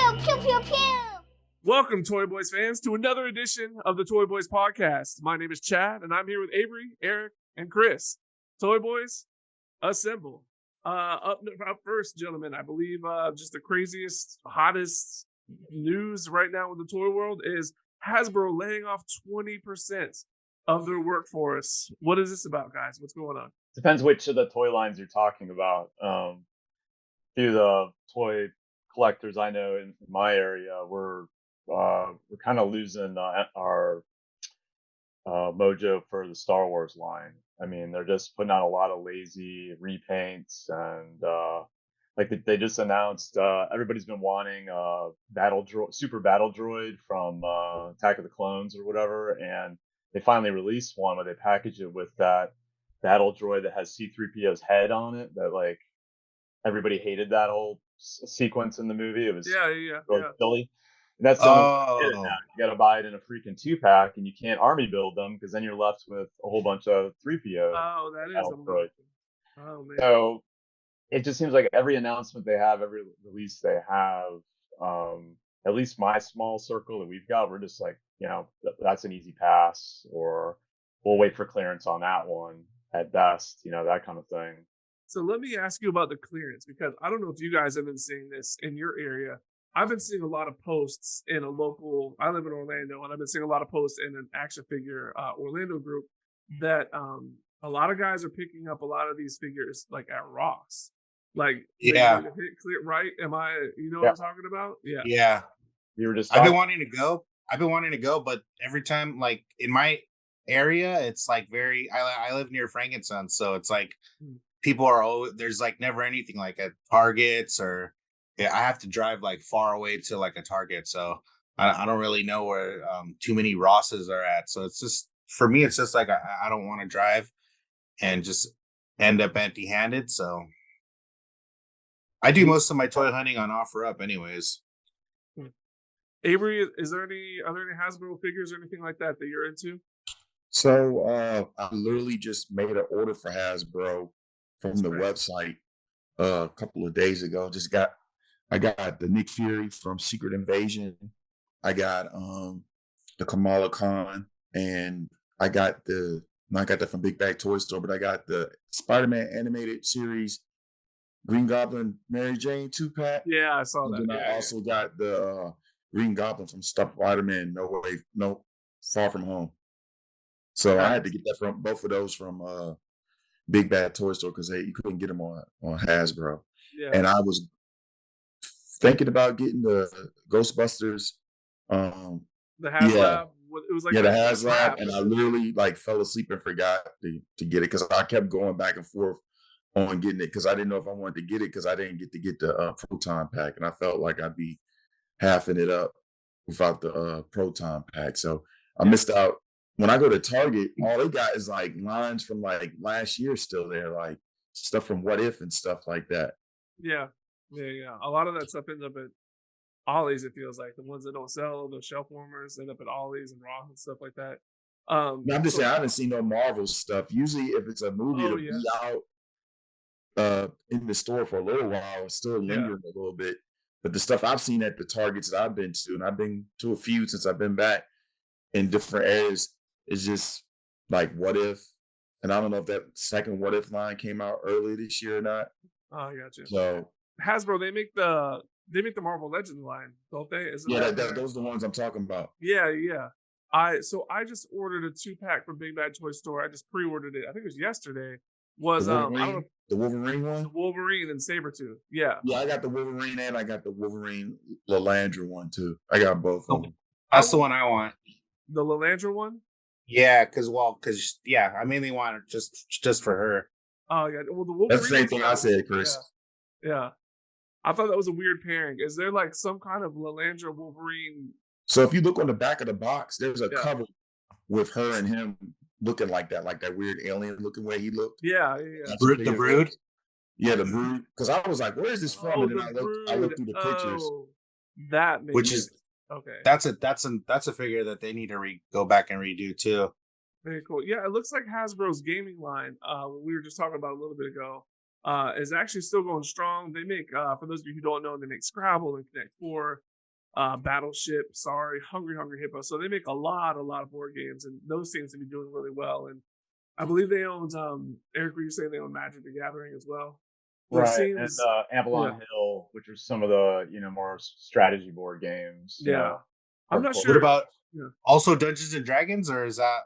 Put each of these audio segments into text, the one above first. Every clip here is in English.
pew, pew, pew, pew. Welcome, ToyBoyz fans, to another edition of the ToyBoyz podcast. My name is Chad, and I'm here with Avery, Eric, and Chris. ToyBoyz, assemble. Up first, gentlemen, I believe just the craziest, hottest news right now in the toy world is Hasbro laying off 20% of their workforce. What is this about, guys? What's going on? Depends which of the toy lines you're talking about. Through the toy collectors I know in my area, we're kind of losing our mojo for the Star Wars line. I mean, they're just putting out a lot of lazy repaints, and they just announced everybody's been wanting super battle droid from Attack of the Clones or whatever, and they finally released one where they package it with that battle droid that has C-3PO's head on it. That like everybody hated that whole sequence in the movie. It was really silly. And that's the only way to get it now. You got to buy it in a freaking 2-pack, and you can't army build them because then you're left with a whole bunch of 3PO. Oh, that is droid. Oh man. So it just seems like every announcement they have, every release they have, at least my small circle that we've got, we're just like, that's an easy pass, or we'll wait for clearance on that one at best, that kind of thing. So let me ask you about the clearance, because I don't know if you guys have been seeing this in your area. I've been seeing a lot of posts in a local, I live in Orlando, and I've been seeing a lot of posts in an action figure Orlando group that a lot of guys are picking up a lot of these figures like at Ross. Like, yeah, clear, right? Am I, what I'm talking about? Yeah. Yeah. You were just I've been wanting to go, but every time, like in my area, it's like I live near Frankenstein, so it's like people are always, there's like never anything like at Targets, or I have to drive like far away to like a Target, so I don't really know where too many Rosses are at. So it's just, for me, it's just like I don't want to drive and just end up empty-handed. So I do most of my toy hunting on OfferUp anyways. Avery, are there any Hasbro figures or anything like that you're into? So I literally just made an order for Hasbro from the website a couple of days ago. I got the Nick Fury from Secret Invasion. I got the Kamala Khan, and I got that from Big Bag Toy Store, but I got the Spider-Man animated series Green Goblin Mary Jane 2-pack. Yeah, I saw that. And then I also got the Green Goblin from Spider-Man No Far From Home. So I had to get that from both of those from Big Bad Toy Store because you couldn't get them on Hasbro. Yeah. And I was thinking about getting the Ghostbusters. The Haslab. It was like the Haslab, and I literally fell asleep and forgot to get it because I kept going back and forth on getting it because I didn't know if I wanted to get it because I didn't get to get the Proton pack, and I felt like I'd be halving it up without the Proton pack. So I missed out. When I go to Target, all they got is like lines from like last year still there, like stuff from What If and stuff like that. Yeah. A lot of that stuff ends up at Ollie's. It feels like the ones that don't sell, the shelf warmers, end up at Ollie's and Ross and stuff like that. I'm just saying I haven't seen no Marvel stuff. Usually, if it's a movie, it'll be out in the store for a little while, still lingering a little bit. But the stuff I've seen at the Targets that I've been to, and I've been to a few since I've been back in different areas, is just like What If. And I don't know if that second What If line came out early this year or not. Oh, I got you. So Hasbro, they make the Marvel Legends line, don't they? Those are the ones I'm talking about. Yeah. I just ordered a 2-pack from Big Bad Toy Store. I just pre-ordered it. I think it was yesterday. The Wolverine one? The Wolverine and Sabretooth. Yeah. Yeah, I got the Wolverine and I got the Wolverine Lalandra one too. I got both of them. That's the one I want. The Lalandra one? Yeah, because I mainly want it just for her. Oh yeah. Well, the Wolverine. That's the same thing I said, Chris. Yeah. I thought that was a weird pairing. Is there like some kind of Lalandra Wolverine? So if you look on the back of the box, there's a cover with her and him looking like that weird alien looking way he looked. Yeah. The Brood? Yeah, the Brood. Because I was like, where is this from? And then I looked through the pictures. That makes Which is okay. That's a figure that they need to go back and redo too. Very cool. Yeah, it looks like Hasbro's gaming line, we were just talking about a little bit ago, is actually still going strong. They make, for those of you who don't know, they make Scrabble and Connect 4. Battleship, Hungry Hippo. So they make a lot of board games, and those seem to be doing really well. And I believe they owned Eric, were you saying they own Magic the Gathering as well? Right, seems, and Avalon Hill, which are some of the more strategy board games. Yeah, I'm not sure. What about also Dungeons and Dragons, or is that?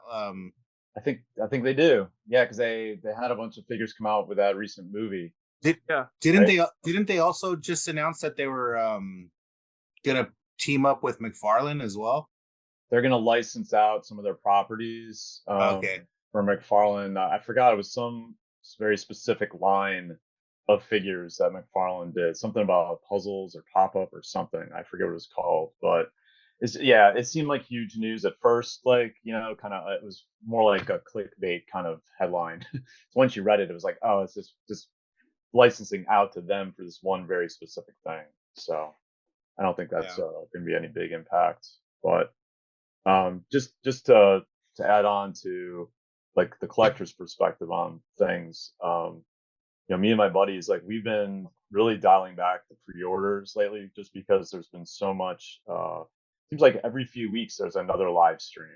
I think they do. Yeah, because they had a bunch of figures come out with that recent movie. Didn't they also just announce that they were gonna team up with McFarlane as well? They're gonna license out some of their properties. Okay. For McFarlane, I forgot, it was some very specific line of figures that McFarlane did, something about puzzles or pop-up or something. I forget what it was called, but it seemed like huge news at first, like, kind of, it was more like a clickbait kind of headline. So once you read it, it was like, oh, it's just licensing out to them for this one very specific thing. So I don't think that's going to be any big impact. But just to add on to like the collector's perspective on things, me and my buddies, like, we've been really dialing back the pre-orders lately, just because there's been so much. Seems like every few weeks there's another live stream,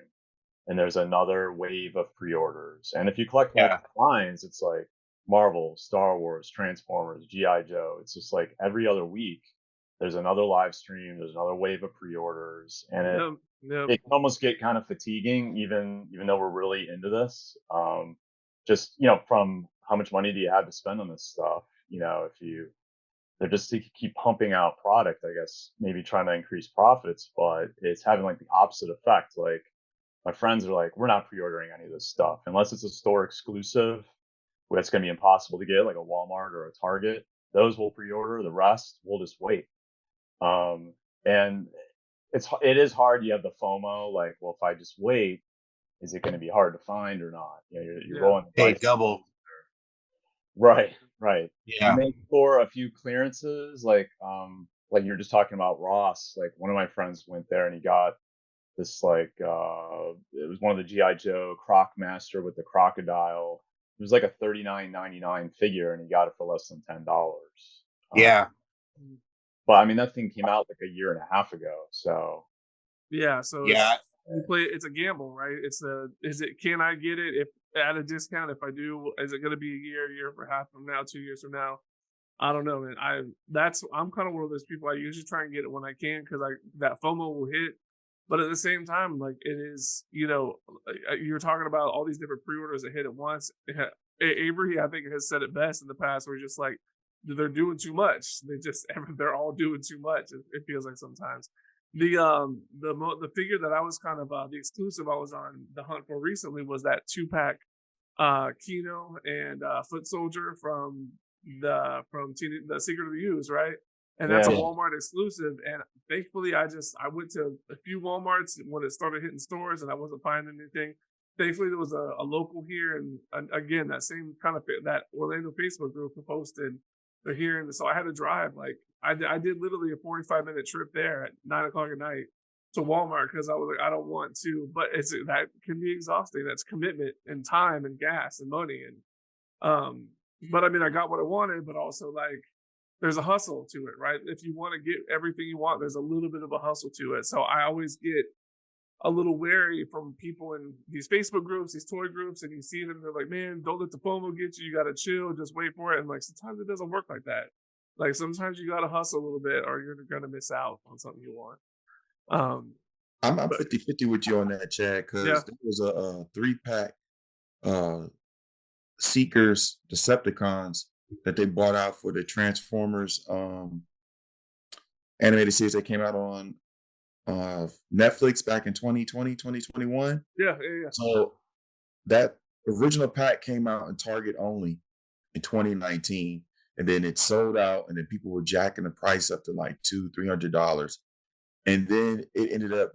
and there's another wave of pre-orders. And if you collect lines, it's like Marvel, Star Wars, Transformers, GI Joe. It's just like every other week there's another live stream, there's another wave of pre-orders, and it can almost get kind of fatiguing, even though we're really into this. Just from how much money do you have to spend on this stuff? They're just to keep pumping out product, I guess, maybe trying to increase profits, but it's having like the opposite effect. Like, my friends are like, we're not pre-ordering any of this stuff unless it's a store exclusive, where it's going to be impossible to get, like a Walmart or a Target. Those will pre-order. The rest we'll just wait. And it is hard. You have the FOMO, like, well, if I just wait, is it going to be hard to find or not? You're rolling double. Right. Yeah. You make for a few clearances, like you're just talking about Ross. Like, one of my friends went there and he got this, like, it was one of the GI Joe Croc Master with the crocodile. It was like a $39.99 figure, and he got it for less than $10. Yeah. But I mean, that thing came out like a year and a half ago. So it's a gamble, right? Can I get it if at a discount? If I do, is it going to be a year and a half from now, 2 years from now? I don't know, man. I'm kind of one of those people. I usually try and get it when I can, because that FOMO will hit. But at the same time, like, it is, you're talking about all these different pre-orders that hit at once. Avery, I think, has said it best in the past, where just like, they're doing too much. They're all doing too much. It feels like sometimes. The figure that I was kind of the exclusive I was on the hunt for recently was that 2-pack Kino and Foot Soldier from the Secret of the Ooze, right? And that's a Walmart exclusive. And thankfully, I went to a few Walmarts when it started hitting stores, and I wasn't finding anything. Thankfully, there was a local here, and again, that same kind of that Orlando Facebook group posted they're here, and so I had to drive. Like, I did literally a 45-minute trip there at 9:00 at night to Walmart, because I was like, I don't want to, but that can be exhausting. That's commitment and time and gas and money, and but I mean, I got what I wanted, but also, like, there's a hustle to it, right? If you want to get everything you want, there's a little bit of a hustle to it. So I always get a little wary from people in these Facebook groups, these toy groups, and you see them, they're like, man, don't let the FOMO get you. You got to chill, just wait for it. And like, sometimes it doesn't work like that. Like, sometimes you got to hustle a little bit, or you're going to miss out on something you want. I'm 50-50 with you on that, Chad, because there was a 3-pack Seekers Decepticons that they bought out for the Transformers animated series that came out on Netflix back in 2020, 2021. Yeah. So that original pack came out in Target only in 2019, and then it sold out, and then people were jacking the price up to like $200-$300, and then it ended up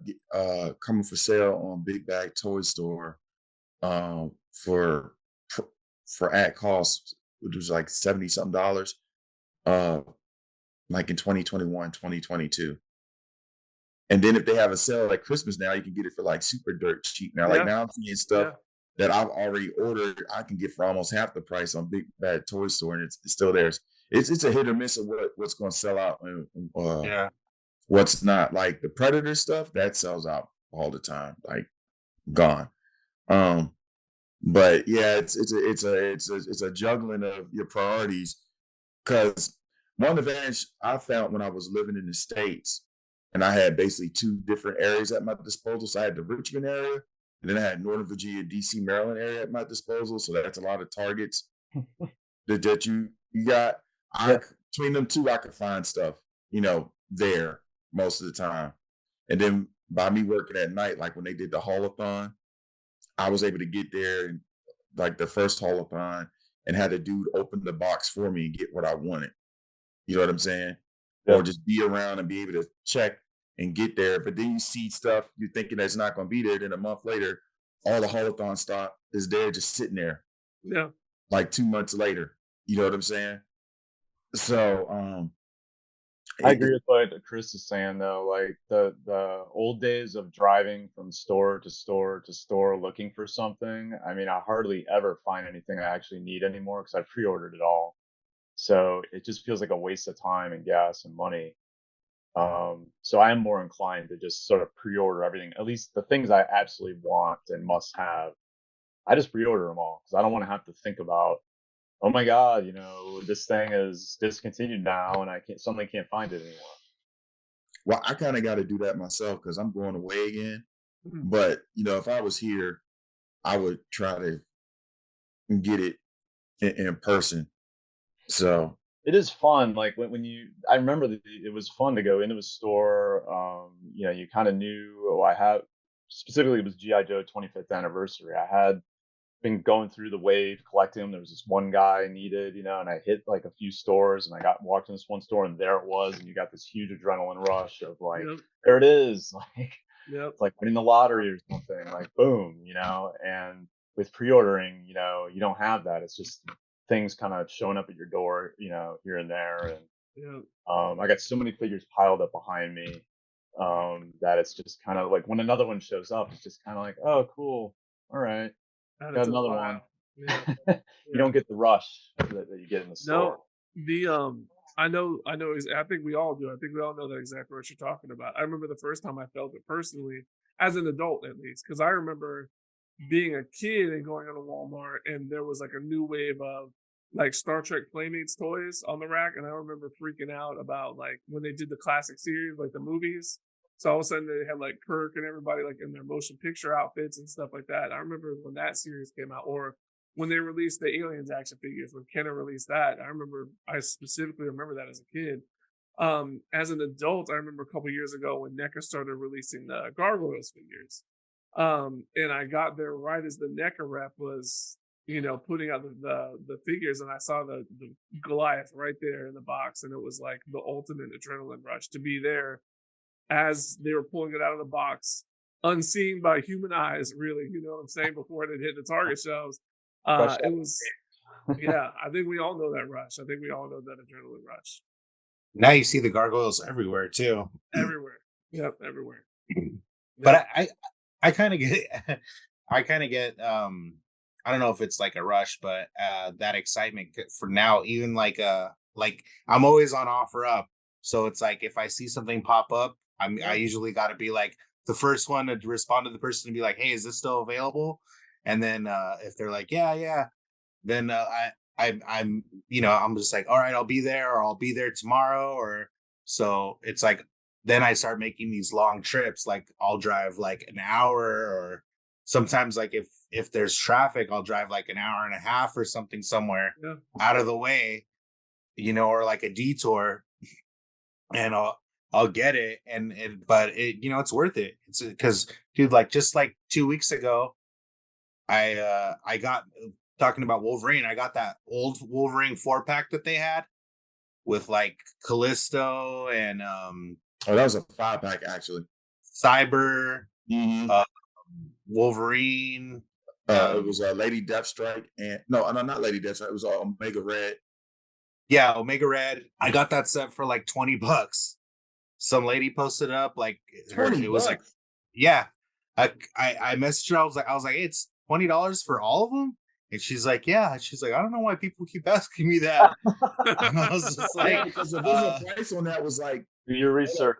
coming for sale on Big Bag Toy Store for at cost, which was like $70-something, like in 2021, 2022. And then if they have a sale at Christmas now, you can get it for like super dirt cheap now. Like, now I'm seeing stuff that I've already ordered, I can get for almost half the price on Big Bad Toy Store, and it's still there. It's a hit or miss of what's going to sell out What's not, like the Predator stuff, that sells out all the time, like gone. But yeah, it's a juggling of your priorities. Because one advantage I found when I was living in the States, and I had basically two different areas at my disposal. So I had the Richmond area, and then I had Northern Virginia, DC, Maryland area at my disposal. So that's a lot of targets that you got. Between them two, I could find stuff, there most of the time. And then by me working at night, like when they did the haulathon, I was able to get there and like the first haulathon and had a dude open the box for me and get what I wanted. You know what I'm saying? Yeah. Or just be around and be able to check and get there. But then you see stuff you're thinking that's not going to be there. Then a month later, all the haulathon stock is there just sitting there. Yeah. Like 2 months later. You know what I'm saying? So I agree with what Chris is saying though. Like the old days of driving from store to store to store looking for something. I mean, I hardly ever find anything I actually need anymore because I pre-ordered it all. So it just feels like a waste of time and gas and money. So I am more inclined to just sort of pre-order everything, at least the things I absolutely want and must have. I just pre-order them all because I don't want to have to think about, oh my God, this thing is discontinued now and I suddenly can't find it anymore. Well, I kind of got to do that myself because I'm going away again. But, if I was here, I would try to get it in person. So it is fun. Like I remember it was fun to go into a store. You kind of knew, specifically it was GI Joe 25th anniversary. I had been going through the wave collecting them. There was this one guy I needed, and I hit like a few stores and I walked in this one store and there it was. And you got this huge adrenaline rush of like, there it is. Like, it's like winning the lottery or something, like boom, and with pre-ordering, you don't have that. It's just things kind of showing up at your door, here and there. And I got so many figures piled up behind me that it's just kind of like when another one shows up, it's just kind of like, oh, cool. All right. Got another one. Yeah. You don't get the rush that you get in the store. No, I know. I think we all do. I think we all know that exactly what you're talking about. I remember the first time I felt it personally, as an adult at least, because I remember being a kid and going on a Walmart and there was like a new wave of like Star Trek Playmates toys on the rack, and I remember freaking out about like when they did the classic series, like the movies. So all of a sudden they had like Kirk and everybody like in their motion picture outfits and stuff like that. I remember when that series came out, or when they released the Aliens action figures, when Kenner released that. I specifically remember that as a kid. As an adult, I remember a couple years ago when NECA started releasing the Gargoyles figures. And I got there right as the NECA rep was, putting out the figures, and I saw the Goliath right there in the box, and it was like the ultimate adrenaline rush to be there as they were pulling it out of the box, unseen by human eyes, really, you know what I'm saying, before it had hit the Target shelves. It was, I think we all know that rush. I think we all know that adrenaline rush. Now you see the gargoyles everywhere too. Everywhere. Yep, everywhere. But I kind of get, I don't know if it's like a rush, but that excitement for now, even like I'm always on OfferUp. So it's like, if I see something pop up, I usually got to be like the first one to respond to the person and be like, hey, is this still available? And then if they're like, yeah, then I'm just like, all right, I'll be there, or I'll be there tomorrow. Or so it's like, then I start making these long trips. Like I'll drive like an hour, or sometimes like if there's traffic, I'll drive like an hour and a half or something somewhere out of the way, or like a detour, and I'll get it. But it's worth it. It's because, dude, like just like 2 weeks ago, I got, talking about Wolverine, I got that old Wolverine 4-pack that they had with like Callisto and that was a 5-pack actually. Cyber, Wolverine. It was Lady Deathstrike, and no, not Lady Deathstrike. It was Omega Red. Yeah, Omega Red. I got that set for like $20. Some lady posted up like it was like, yeah. I messaged her. I was like, hey, it's $20 for all of them. And she's like, yeah. She's like, I don't know why people keep asking me that. And I was just like, because the original price on that was like, do your research.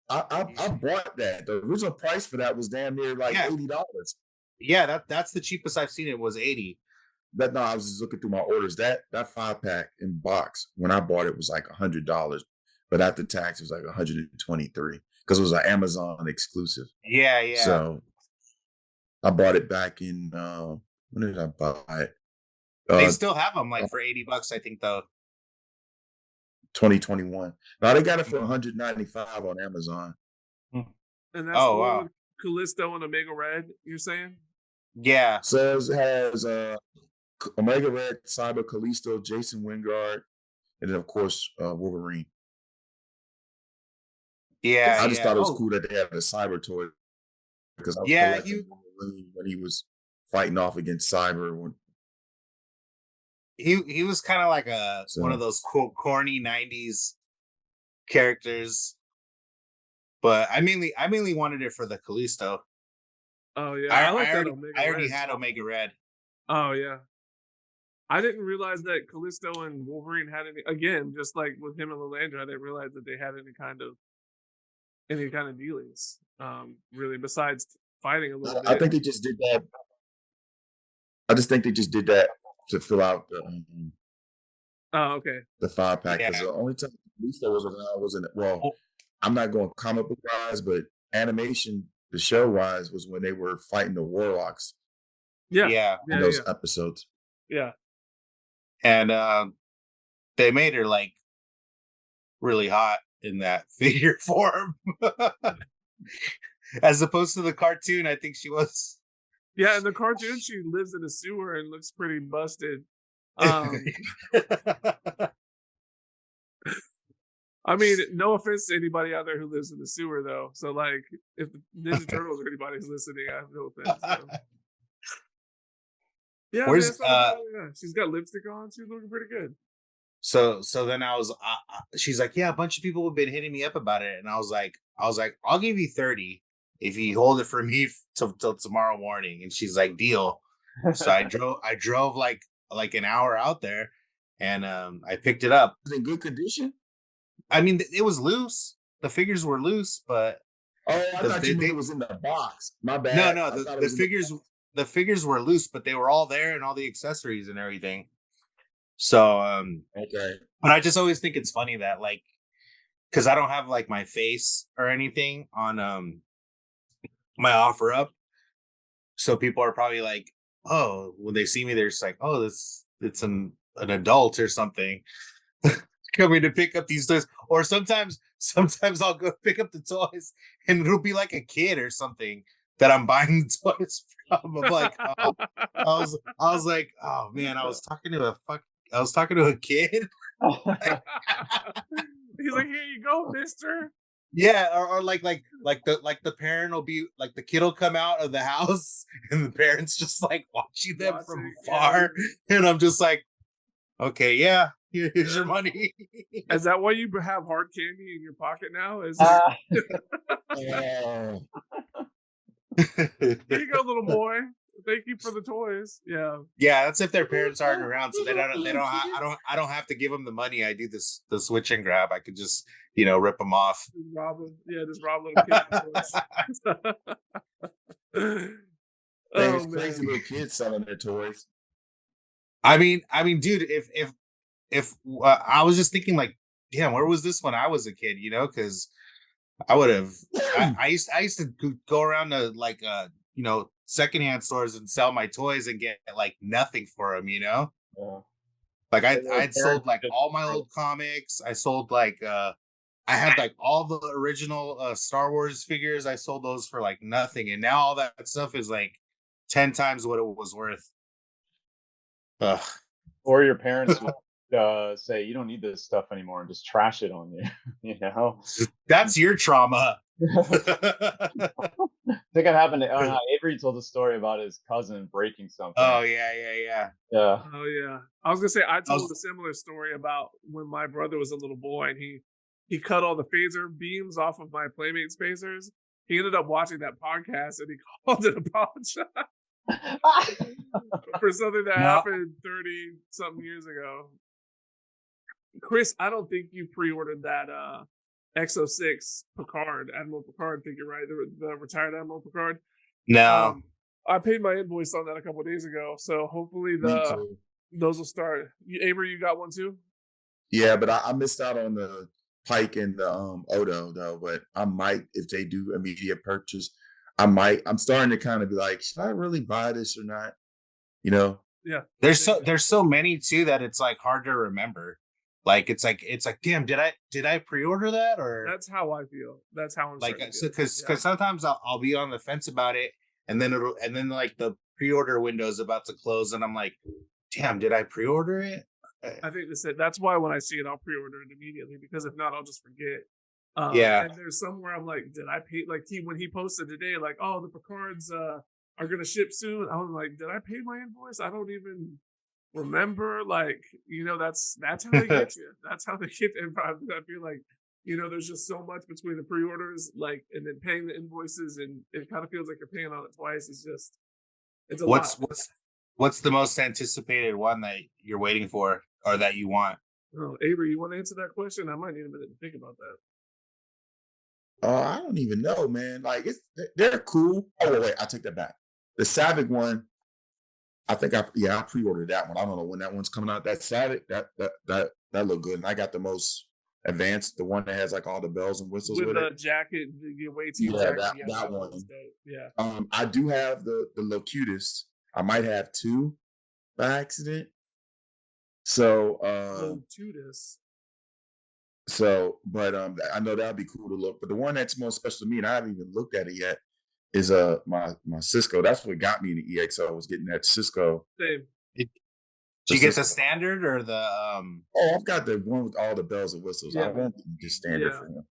I bought that. The original price for that was damn near like $80. Yeah, that's the cheapest I've seen. It was 80. But no, I was just looking through my orders. That 5-pack in box when I bought it was like $100, but after tax it was like $123 because it was an Amazon exclusive. Yeah. So I bought it back in when did I buy it? They still have them like for $80, I think, though. 2021. Now they got it for $195 on Amazon. And that's the one with Callisto and Omega Red, you're saying? Yeah. So it has Omega Red, Cyber, Callisto, Jason Wingard, and then of course Wolverine. Yeah. I just thought it was cool that they had a Cyber toy because I was collecting Wolverine when he was fighting off against Cyber. He was kind of like one of those corny 90s characters, but I mainly wanted it for the Callisto. Oh yeah, I already had Omega Red. Oh yeah, I didn't realize that Callisto and Wolverine had any. Again, just like with him and Lilandra, I didn't realize that they had any kind of dealings. Really, besides fighting a little bit. I think they just did that. I just think they just did that to fill out the. Okay. The 5-pack. Because the only time Callisto was around wasn't I'm not going comic book wise, but animation, the show wise, was when they were fighting the Warlocks. Yeah. In those episodes. Yeah. And they made her like really hot in that figure form. As opposed to the cartoon, I think she was. Yeah, in the cartoon, she lives in a sewer and looks pretty busted. I mean, no offense to anybody out there who lives in the sewer, though. So, like, if the Ninja Turtles or anybody's listening, I have no offense. So. Yeah, she's got lipstick on. She's looking pretty good. So then I was, she's like, yeah, a bunch of people have been hitting me up about it, and I was like, I'll give you 30 if you hold it for me till tomorrow morning. And she's like, deal. So I drove like an hour out there, and I picked it up. Was it in good condition? I mean, it was loose. The figures were loose, but I thought you meant it was in the box. My bad. No, the figures were loose, but they were all there and all the accessories and everything. So okay. But I just always think it's funny that, like, because I don't have like my face or anything on my offer up, so people are probably like, oh, when they see me, they're just like, oh, it's an adult or something coming to pick up these toys. Or sometimes I'll go pick up the toys and it'll be like a kid or something that I'm buying the toys from. I'm like, I was like, oh man, I was talking to a kid. He's like, here you go, mister. Yeah, or like the parent will be like, the kid will come out of the house and the parents just like watching them from afar, and I'm just like, okay, yeah, here's your money. Is that why you have hard candy in your pocket now? Here you go, little boy. Thank you for the toys. Yeah. Yeah, that's if their parents aren't around, so I don't have to give them the money. I do the switch and grab. I could just, rip them off. Just rob them. Yeah, just rob little kids. There's crazy little kids selling their toys. I mean, dude, if I was just thinking, like, damn, where was this when I was a kid? Because I would have. I used to go around to like secondhand stores and sell my toys and get like nothing for them. Yeah. Like I'd sold like all my old comics. I sold like I had like all the original Star Wars figures. I sold those for like nothing, and now all that stuff is like 10 times what it was worth. Ugh. Or your parents would say, you don't need this stuff anymore, and just trash it on you. That's your trauma. I think it happened to Avery told a story about his cousin breaking something. Oh yeah. Oh yeah. I was gonna say, I told a similar story about when my brother was a little boy and he cut all the phaser beams off of my Playmates phasers. He ended up watching that podcast and he called it apologize for something that happened 30-something years ago. Chris, I don't think you pre-ordered that Picard, Admiral Picard figure, right? The retired Admiral Picard. No. I paid my invoice on that a couple of days ago, so hopefully those will start. Avery, you got one too? Yeah, but I missed out on the Pike and the Odo though. But I might, if they do immediate purchase, I might. I'm starting to kind of be like, should I really buy this or not? You know? Yeah. There's so many too that it's like hard to remember. Like it's like damn, did I pre-order that? Or that's how I feel. That's how I'm like, so because sometimes I'll be on the fence about it, and then like the pre-order window is about to close, and I'm like, damn, did I pre-order it? I think that's why when I see it, I'll pre-order it immediately, because if not, I'll just forget. Yeah. And there's somewhere I'm like, did I pay? Like when he posted today, like, oh, the Picards are gonna ship soon. I was like, did I pay my invoice? I don't even remember. Like, that's how they get you. That's how they get you. I feel like, there's just so much between the pre-orders, like, and then paying the invoices, and it kind of feels like you're paying on it twice. It's a lot. What's the most anticipated one that you're waiting for or that you want? Oh, Avery, you want to answer that question? I might need a minute to think about that. I don't even know, man. Like they're cool. Oh wait, I take that back. The Savick one, I think I pre-ordered that one. I don't know when that one's coming out. That Savick, that looked good, and I got the most advanced, the one that has like all the bells and whistles with the it. jacket, the way to that one. Yeah. I do have the Locutus. I might have two by accident. So Locutus. So, but I know that'd be cool to look. But the one that's most special to me, and I haven't even looked at it yet, is my Cisco. That's what got me in the EXO. Was getting that Cisco. Same. Did you get the standard or the? Oh, I've got the one with all the bells and whistles. Yeah. I want just standard for him.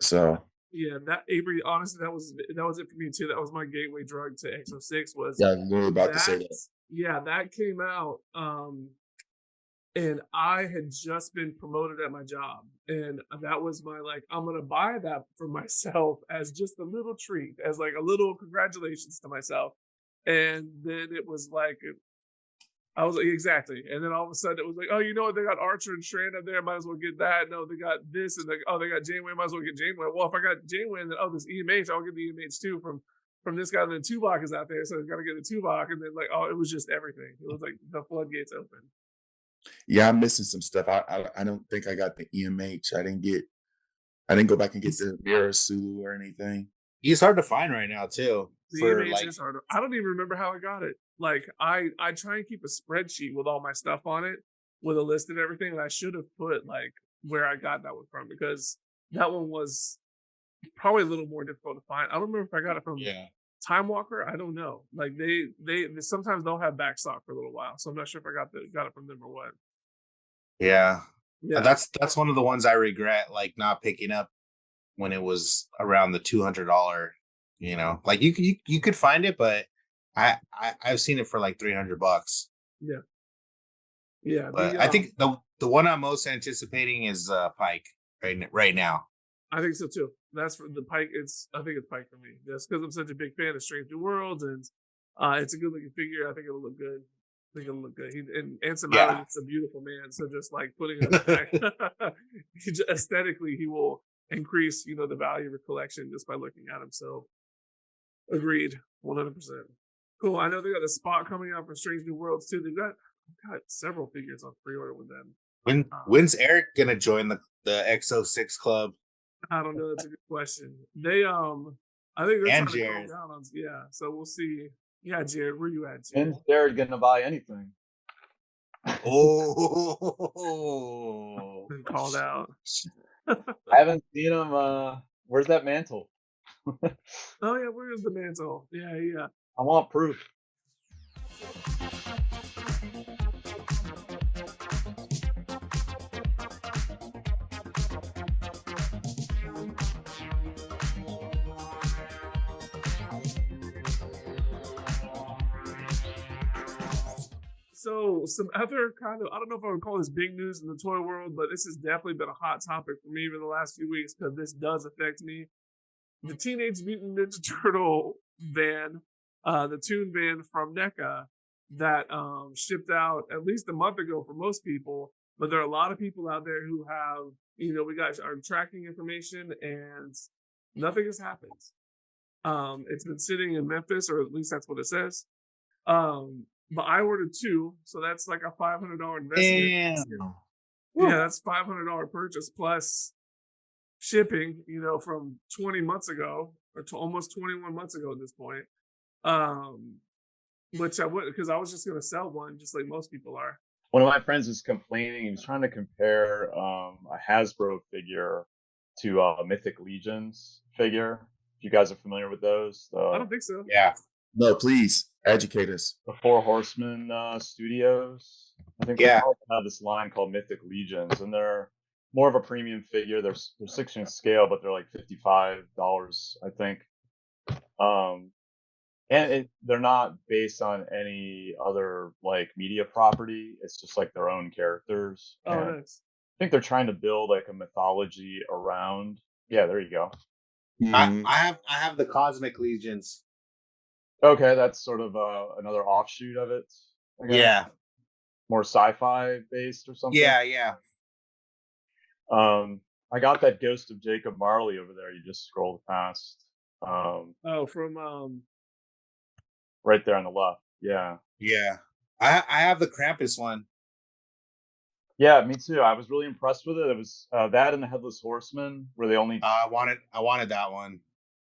So. Yeah, that Avery. Honestly, that was it for me too. That was my gateway drug to X06. Was I was about to say that. Yeah, that came out. And I had just been promoted at my job. And that was my, like, I'm going to buy that for myself as just a little treat, as like a little congratulations to myself. And then it was like, I was like, exactly. And then all of a sudden it was like, oh, you know what? They got Archer and Strand up there. Might as well get that. No, they got this. And they got Janeway. Might as well get Janeway. Well, if I got Janeway, then, this EMH, I'll get the EMH too from this guy. And then Tuvok is out there. So I got to get the Tuvok. And then it was just everything. It was like the floodgates open. Yeah, I'm missing some stuff. I don't think I got the EMH. I didn't go back and get the Mira Sulu or anything. He's hard to find right now too. The EMH is hard. I don't even remember how I got it. Like I try and keep a spreadsheet with all my stuff on it, with a list of everything, and I should have put like where I got that one from, because that one was probably a little more difficult to find. I don't remember if I got it from Time Walker. I don't know. Like they sometimes don't have back stock for a little while, so I'm not sure if I got it from them or what. Yeah. That's one of the ones I regret, like not picking up when it was around the $200. Like you could find it, but I've seen it for like $300. Yeah. But I think the one I'm most anticipating is Pike right now. I think so too. That's for the Pike. I think it's Pike for me. That's because I'm such a big fan of Strange New Worlds, and it's a good looking figure. I think it'll look good. And Anson Mount is a beautiful man. So just like putting him back, aesthetically, he will increase, the value of your collection just by looking at him. So agreed, 100%. Cool. I know they got a spot coming out for Strange New Worlds too. They've got several figures on pre-order with them. When's Eric gonna join the X06 club? I don't know. That's a good question. They I think they're trying to calm down on. Yeah, so we'll see. Yeah, Jared, where you at? Jared? When's Jared gonna buy anything? Been called out. I haven't seen him. Where's that mantle? Oh yeah, where is the mantle? Yeah. I want proof. So some other kind of, I don't know if I would call this big news in the toy world, but this has definitely been a hot topic for me over the last few weeks because this does affect me. The Teenage Mutant Ninja Turtle van, the Toon van from NECA that shipped out at least a month ago for most people, But there are a lot of people out there who have, we got our tracking information and nothing has happened. It's been sitting in Memphis, or at least that's what it says. But I ordered 2, so that's like a $500 investment. Damn. Yeah, that's $500 purchase plus shipping, from 20 months ago, or to almost 21 months ago at this point. Which I would, because I was just going to sell one, just like most people are. One of my friends was complaining. He was trying to compare a Hasbro figure to a Mythic Legions figure. If you guys are familiar with those, I don't think so. Yeah. No, please educate us. The Four Horsemen Studios. I think Yeah. they have this line called Mythic Legions, and they're more of a premium figure. They're 6-inch scale, but they're like $55, I think. And they're not based on any other like media property. It's just like their own characters. Oh, And nice. I think they're trying to build like a mythology around. Yeah, there you go. Mhm. I have the Cosmic Legions. Okay, that's sort of another offshoot of it. I guess. Yeah. More sci-fi based or something. Yeah. I got that Ghost of Jacob Marley over there. You just scrolled past. From Right there on the left. Yeah. Yeah. I have the Krampus one. Yeah, me too. I was really impressed with it. It was that and the Headless Horseman were the only. I wanted that one.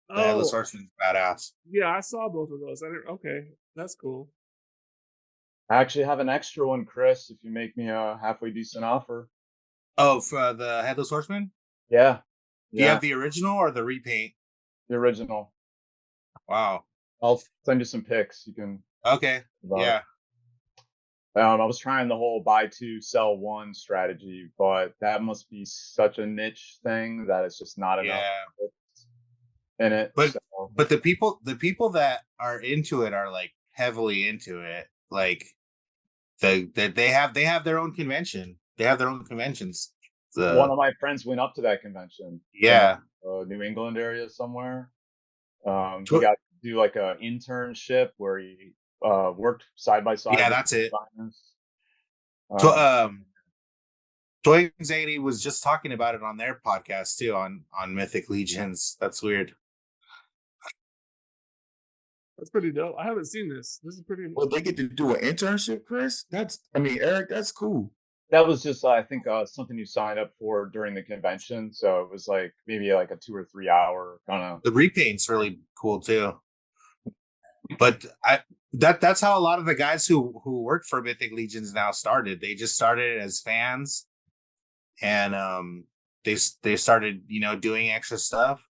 The Headless Horseman's badass. Yeah, I saw both of those. Okay, that's cool. I actually have an extra one, Chris, if you make me a halfway decent offer. Oh, for the Headless Horseman? Yeah. Do you have the original or the repaint? The original. Wow. I'll send you some pics. You can. Okay. Yeah. I was trying the whole buy 2, sell 1 strategy, but that must be such a niche thing that it's just not enough in it. But the people that are into it are like heavily into it. Like they have their own convention. They have their own conventions. One of my friends went up to that convention. Yeah. In New England area somewhere. He got to do like an internship where he worked side by side. Yeah, that's it. ToyBoyz 80 was just talking about it on their podcast too, on Mythic Legions. That's weird. That's pretty dope. I haven't seen this. This is pretty. Well, they get to do an internship, Chris. Eric, that's cool. That was just, I think, something you signed up for during the convention. So it was like maybe like a 2 or 3 hour kind of. The repaint's really cool too. But that's how a lot of the guys who work for Mythic Legions now started. They just started as fans, and they started doing extra stuff,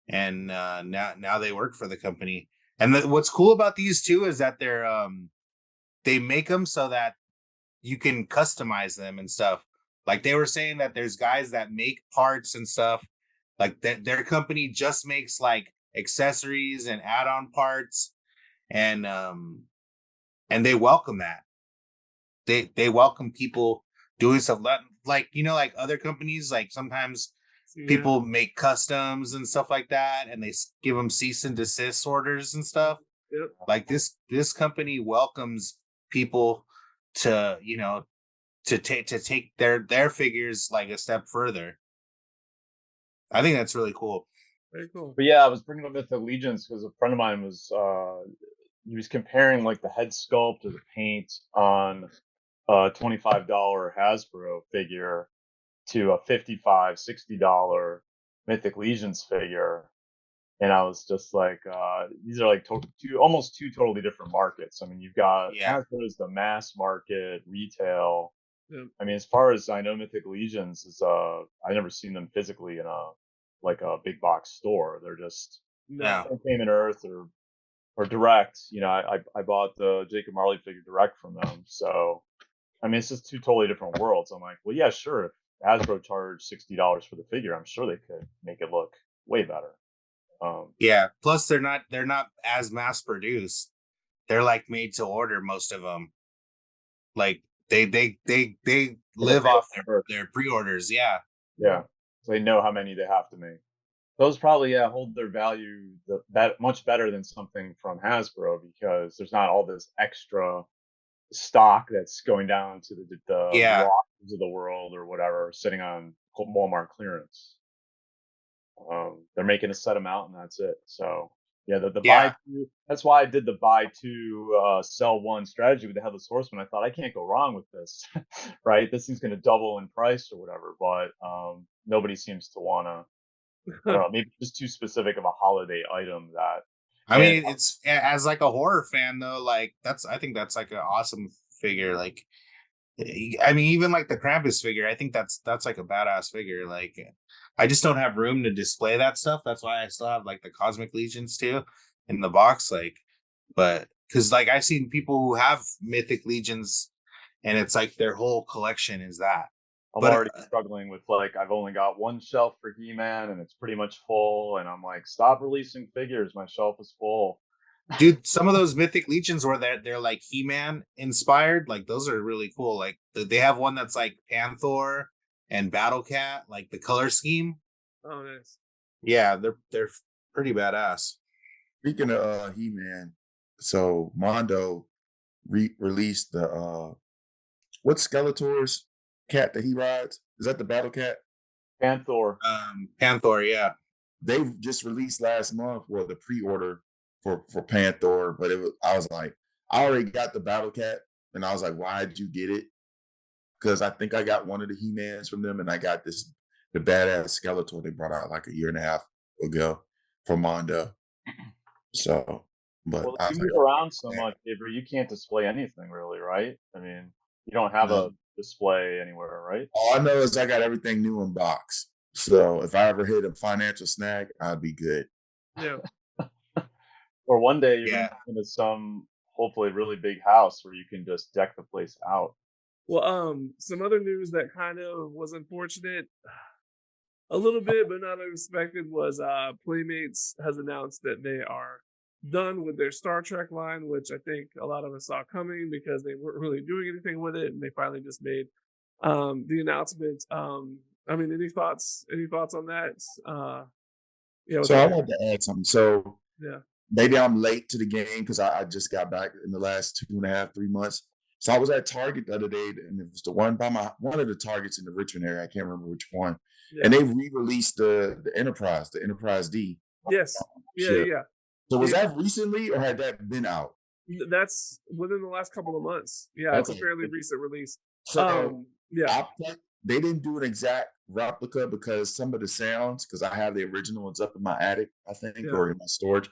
and now they work for the company. And what's cool about these two is that they make them so that you can customize them and stuff. Like they were saying that there's guys that make parts and stuff. Like their company just makes like accessories and add-on parts. And they welcome that. They welcome people doing stuff like other companies, like sometimes people make customs and stuff like that, and they give them cease and desist orders and stuff. Yep. Like this company welcomes people to take their figures like a step further. I think that's really cool. Very cool. But yeah, I was bringing up Mythic Legions because a friend of mine was he was comparing like the head sculpt or the paint on a $25 Hasbro figure to a $55, $60 Mythic Legions figure. And I was just like, these are like almost two totally different markets. I mean, you've got Hasbro's the mass market retail. Yeah. I mean, as far as I know, Mythic Legions is I've never seen them physically in a big box store. They're just Entertainment Earth or direct. I bought the Jacob Marley figure direct from them. So I mean, it's just two totally different worlds. I'm like, well, yeah, sure. If Hasbro charged $60 for the figure, I'm sure they could make it look way better. Plus they're not as mass produced. They're like made to order, most of them. Like they live off their pre-orders. Yeah. So they know how many they have to make. Those probably hold their value that much better than something from Hasbro, because there's not all this extra stock that's going down to the Yeah. Ross of the world or whatever, sitting on Walmart clearance. They're making a set amount and that's it. So yeah, the buy Yeah. two. That's why I did the buy two, sell one strategy with the Headless Horseman. I thought I can't go wrong with this, right? This thing's going to double in price or whatever. But nobody seems to want to. I don't know. Maybe just too specific of a holiday item that. I And mean, it's as like a horror fan though, like I think that's like an awesome figure. Like, I mean, even like the Krampus figure, I think that's like a badass figure. Like, I just don't have room to display that stuff. That's why I still have like the Cosmic Legions too in the box. Like, but because like I've seen people who have Mythic Legions, and it's like their whole collection is that. I'm But already struggling with like I've only got one shelf for He-Man and it's pretty much full. And I'm like, stop releasing figures. My shelf is full. dude, some of those Mythic Legions where they're like He-Man inspired, like those are really cool. Like they have one that's like Panther and Battle Cat, like the color scheme. Oh, nice. Yeah, they're pretty badass. Speaking of He-Man, so Mondo released the what's Skeletor's cat that he rides? Is that the Battle Cat? Panther. Panther, yeah. They just released last month, well, the pre-order for Panther, but I was like, I already got the Battle Cat, and I was like, why did you get it? Because I think I got one of the He-Mans from them, and I got the badass Skeletor they brought out like a year and a half ago for Mondo. So, but Well, I you was move like, around so much, Avery, you can't display anything really, right? I mean, you don't have a display anywhere, right? all I know is I got everything new in box. So if I ever hit a financial snag, I'd be good. Yeah. Or one day you're Yeah. gonna move into some hopefully really big house where you can just deck the place out. Well, some other news that kind of was unfortunate, a little bit, but not unexpected, was Playmates has announced that they are done with their Star Trek line, which I think a lot of us saw coming because they weren't really doing anything with it, and they finally just made the announcement. I mean, any thoughts? Any thoughts on that? So I wanted to add something. So yeah, maybe I'm late to the game because I just got back in the last 2.5, 3 months. So I was at Target the other day, and it was the one of the Targets in the Richmond area. I can't remember which one. yeah. And they re-released the Enterprise D. Yes, yeah. So was that recently, or had that been out? That's within the last couple of months. Yeah, Okay. It's a fairly recent release. So Yeah, they didn't do an exact replica because some of the sounds, because I have the original ones up in my attic, I think, or in my storage.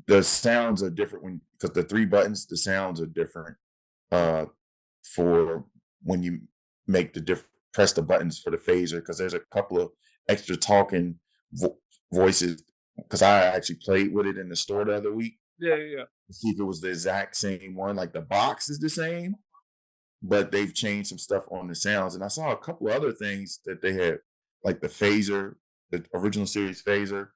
The sounds are different because the 3 buttons, the sounds are different for when you make press the buttons for the phaser, because there's a couple of extra talking voices, because I actually played with it in the store the other week. Yeah. To see if it was the exact same one. Like the box is the same, but they've changed some stuff on the sounds. And I saw a couple of other things that they had, like the phaser, the original series phaser,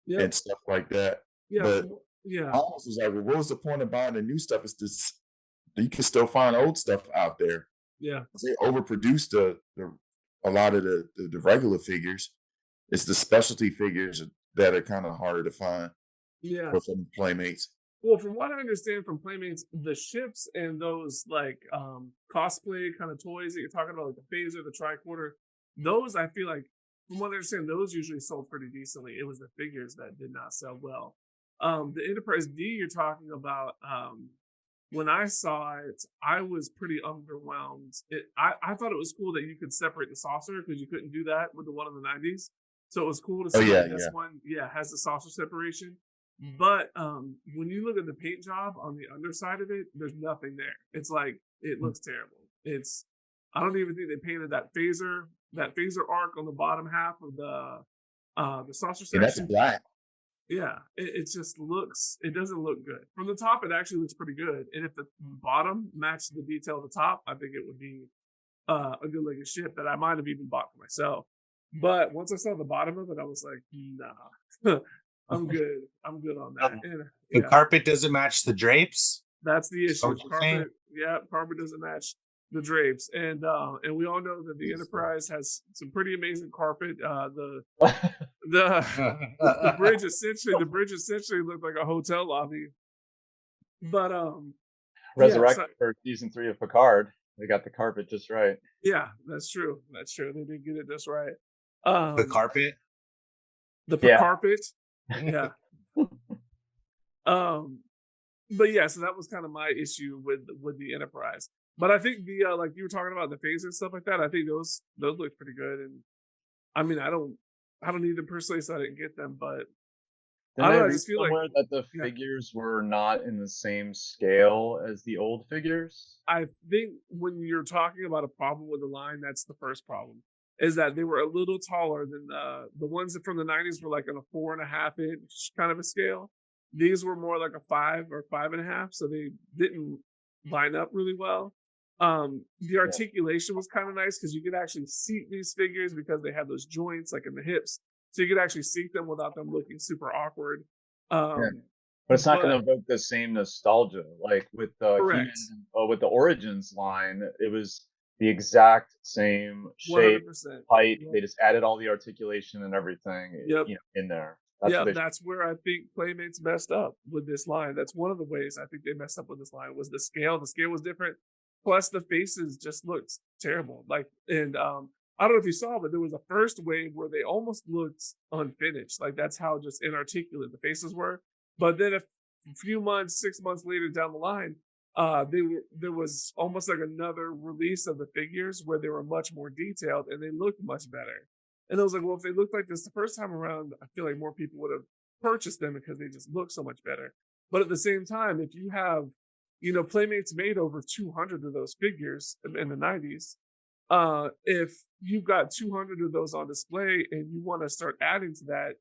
and stuff like that. Yeah. But I almost was like, well, what was the point of buying the new stuff? It's this, you can still find old stuff out there. Yeah. They overproduced a lot of the regular figures. It's the specialty figures that are kind of harder to find. Yeah. For some Playmates. Well, from what I understand from Playmates, the ships and those like cosplay kind of toys that you're talking about, like the phaser, the tricorder, those I feel like, from what I understand, those usually sold pretty decently. It was the figures that did not sell well. The Enterprise D you're talking about, when I saw it, I was pretty underwhelmed. I thought it was cool that you could separate the saucer because you couldn't do that with the one in the 90s. So it was cool to see this one, has the saucer separation. But when you look at the paint job on the underside of it, there's nothing there. It's like, it looks terrible. I don't even think they painted that phaser arc on the bottom half of the saucer section. That's black. Yeah, it just looks, it doesn't look good. From the top, it actually looks pretty good. And if the bottom matched the detail of the top, I think it would be a good looking ship that I might have even bought for myself. But once I saw the bottom of it, I was like, nah. I'm good. I'm good on that. And, the carpet doesn't match the drapes. That's the issue. Carpet doesn't match the drapes, and we all know that the Enterprise has some pretty amazing carpet. The bridge essentially looked like a hotel lobby. But Resurrected for season 3 of Picard. They got the carpet just right. Yeah, that's true. That's true. They did get it just right. The carpet. The carpet. Yeah. But yeah, so that was kind of my issue with the Enterprise. But I think the like you were talking about the phasers and stuff like that. I think those look pretty good. And I mean, I don't need them personally, so I didn't get them. But I don't know. I just feel like that the figures were not in the same scale as the old figures. I think when you're talking about a problem with the line, that's the first problem. Is that they were a little taller than the ones from the 90s were like on a 4.5 inch kind of a scale. These were more like a 5 or 5.5, so they didn't line up really well. The articulation was kind of nice because you could actually seat these figures because they have those joints like in the hips, so you could actually seat them without them looking super awkward. But it's not going to evoke the same nostalgia like with the with the Origins line. It was the exact same shape, 100%. height. They just added all the articulation and everything in there. That's where I think Playmates messed up with this line. That's one of the ways I think they messed up with this line was the scale. The scale was different. Plus the faces just looked terrible. Like, and I don't know if you saw, but there was a first wave where they almost looked unfinished. Like that's how just inarticulate the faces were. But then a few months, 6 months later down the line, there was almost like another release of the figures where they were much more detailed and they looked much better. And I was like, well, if they looked like this the first time around, I feel like more people would have purchased them because they just look so much better. But at the same time, if you have, Playmates made over 200 of those figures in the 90s. If you've got 200 of those on display and you want to start adding to that,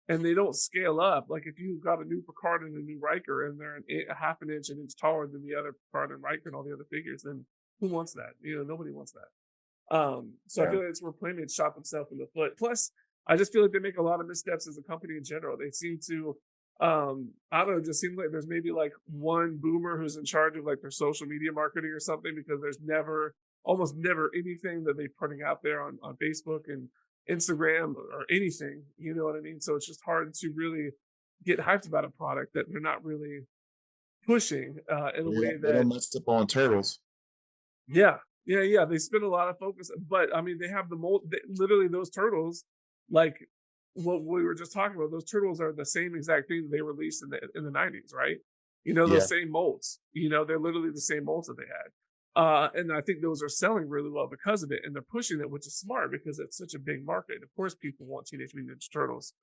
and they don't scale up, like if you've got a new Picard and a new Riker and they're a half an inch taller than the other Picard and Riker and all the other figures, then who wants that? Nobody wants that. So I feel like it's where Playmates shot themselves in the foot. Plus, I just feel like they make a lot of missteps as a company in general. They seem to, I don't know, it just seems like there's maybe like one boomer who's in charge of like their social media marketing or something, because there's almost never anything that they're putting out there on Facebook and Instagram or anything. You know what I mean? So it's just hard to really get hyped about a product that they're not really pushing in a way that they don't mess up on turtles. Yeah. They spend a lot of focus, but I mean, they have the mold. Literally, those turtles, like what we were just talking about, those turtles are the same exact thing that they released in the 90s, right? Those same molds. They're literally the same molds that they had, and I think those are selling really well because of it, and they're pushing it, which is smart because it's such a big market. Of course, people want Teenage Mutant Ninja Turtles,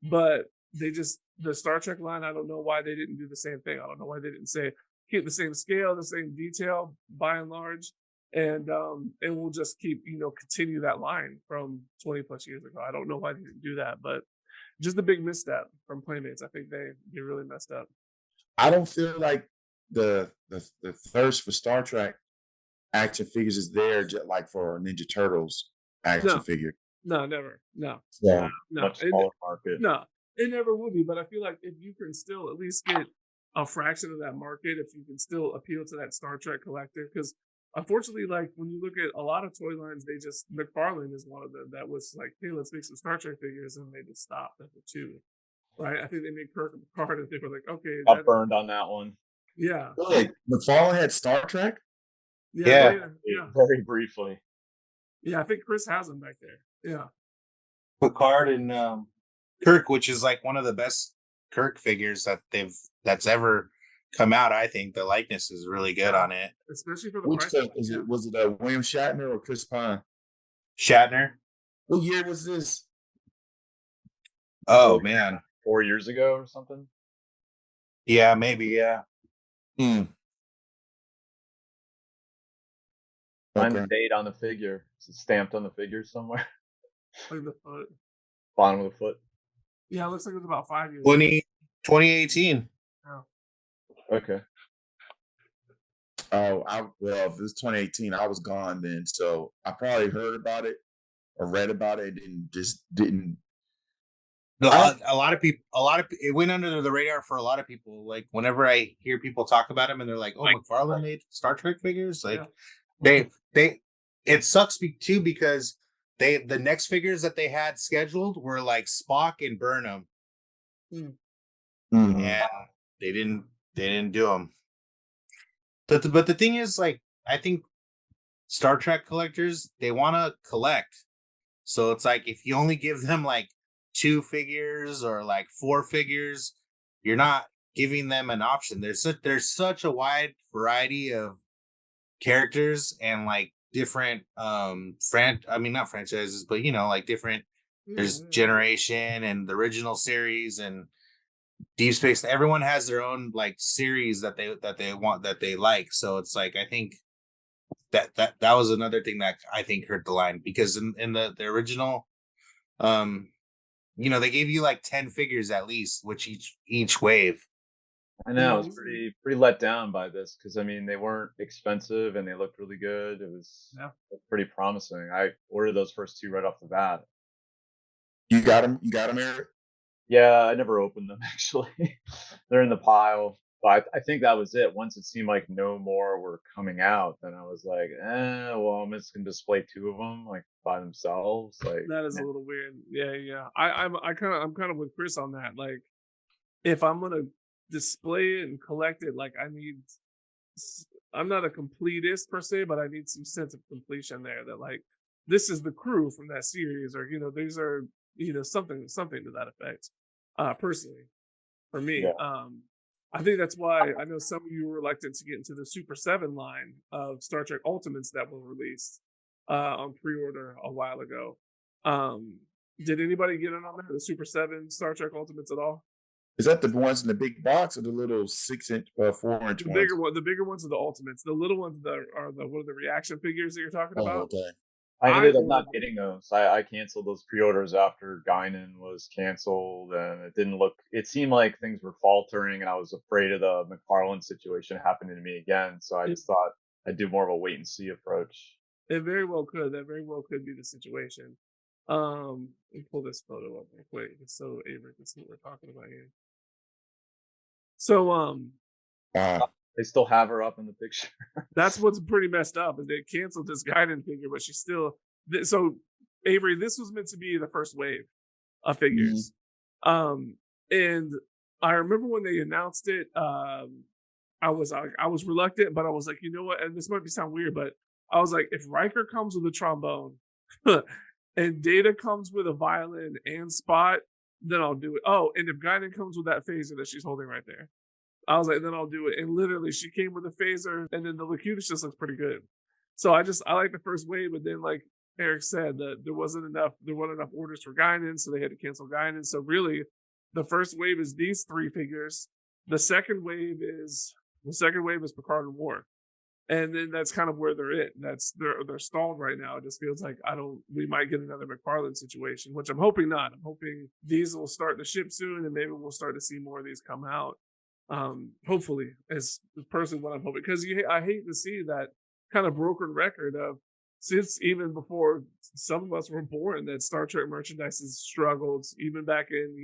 but the Star Trek line. I don't know why they didn't do the same thing. I don't know why they didn't say keep the same scale, the same detail, by and large. And we'll just keep, continue that line from 20 plus years ago. I don't know why they didn't do that, but just a big misstep from Playmates. I think they really messed up. I don't feel like the thirst for Star Trek action figures is there just like for Ninja Turtles action figure. No, never. No. Yeah. No. Much smaller market. No, it never will be. But I feel like if you can still at least get a fraction of that market, if you can still appeal to that Star Trek collector, because unfortunately, like when you look at a lot of toy lines, McFarlane is one of them that was like, hey, let's make some Star Trek figures, and they just stopped at the 2. Right? I think they made Kirk and Picard, and they were like, okay. Got burned on that one. Yeah. Really? McFarlane had Star Trek? Yeah. Very briefly. Yeah, I think Chris has them back there. Yeah. Picard and Kirk, which is like one of the best Kirk figures that's ever come out. I think the likeness is really good on it, especially for the which price. Was it William Shatner or Chris Pine? Shatner. What year was this? Oh man, 4 years ago or something. Yeah, maybe. Yeah. Find the date on the figure. Is it stamped on the figure somewhere? Like the foot. Bottom of the foot. Yeah, it looks like it was about 5 years. 2018. Oh. Okay. Oh, if it was 2018, I was gone then, so I probably heard about it or read about it and just didn't. No, a lot of people. It went under the radar for a lot of people. Like whenever I hear people talk about him, and they're like, "Oh, McFarlane made Star Trek figures." Like they. It sucks too because the next figures that they had scheduled were like Spock and Burnham, and they didn't do them. But the thing is, like, I think Star Trek collectors, they want to collect. So it's like if you only give them like 2 figures or like 4 figures, you're not giving them an option. There's such a wide variety of characters and like different I mean not franchises, but like different, there's Generation and the original series and Deep Space. Everyone has their own like series that they want, that they like. So it's like, I think that was another thing that I think hurt the line, because in the original, they gave you like 10 figures at least, which each wave. I know I was pretty let down by this, because I mean they weren't expensive and they looked really good. It was pretty promising. I ordered those first 2 right off the bat. You got them? You got them, Eric? Yeah, I never opened them actually. They're in the pile. But I think that was it. Once it seemed like no more were coming out, then I was like, well, I'm just gonna display 2 of them like by themselves. Like, that is a little weird. Yeah. I'm kind of with Chris on that. Like, if I'm gonna display it and collect it, like I'm not a completist per se, but I need some sense of completion there. That like this is the crew from that series, or these are something to that effect. Personally, for me, I think that's why I know some of you were reluctant to get into the Super 7 line of Star Trek Ultimates that were released on pre-order a while ago. Did anybody get in on that, the Super 7 Star Trek Ultimates at all? Is that the ones in the big box or the little 6-inch, 4-inch ones? The bigger ones are the Ultimates. The little ones are the reaction figures that you're talking about. Okay. I ended up not getting those. I canceled those pre-orders after Guinan was canceled, and it seemed like things were faltering, and I was afraid of the McFarlane situation happening to me again. So I just thought I'd do more of a wait and see approach. It very well could. That very well could be the situation. Let me pull this photo up real quick so Avery can see what we're talking about here. So they still have her up in the picture. That's what's pretty messed up, is they canceled this Guinan figure, but she's still. So Avery, this was meant to be the first wave of figures. And I remember when they announced it, I was reluctant, but I was like, you know what? And this might sound weird, but I was like, if Riker comes with a trombone and Data comes with a violin and Spot, then I'll do it. Oh, and if Guinan comes with that phaser that she's holding right there, I was like, then I'll do it. And literally, she came with a phaser, and then the Locutus just looks pretty good. So I like the first wave, but then like Eric said, that there weren't enough orders for Guinan, so they had to cancel Guinan. So really, the first wave is these 3 figures. The second wave is Picard and Worf. And then that's kind of where they're at. They're stalled right now. It just feels like we might get another McFarlane situation, which I'm hoping not. I'm hoping these will start to ship soon, and maybe we'll start to see more of these come out. Hopefully, is personally what I'm hoping, because I hate to see that kind of broken record of, since even before some of us were born, that Star Trek merchandise has struggled, even back in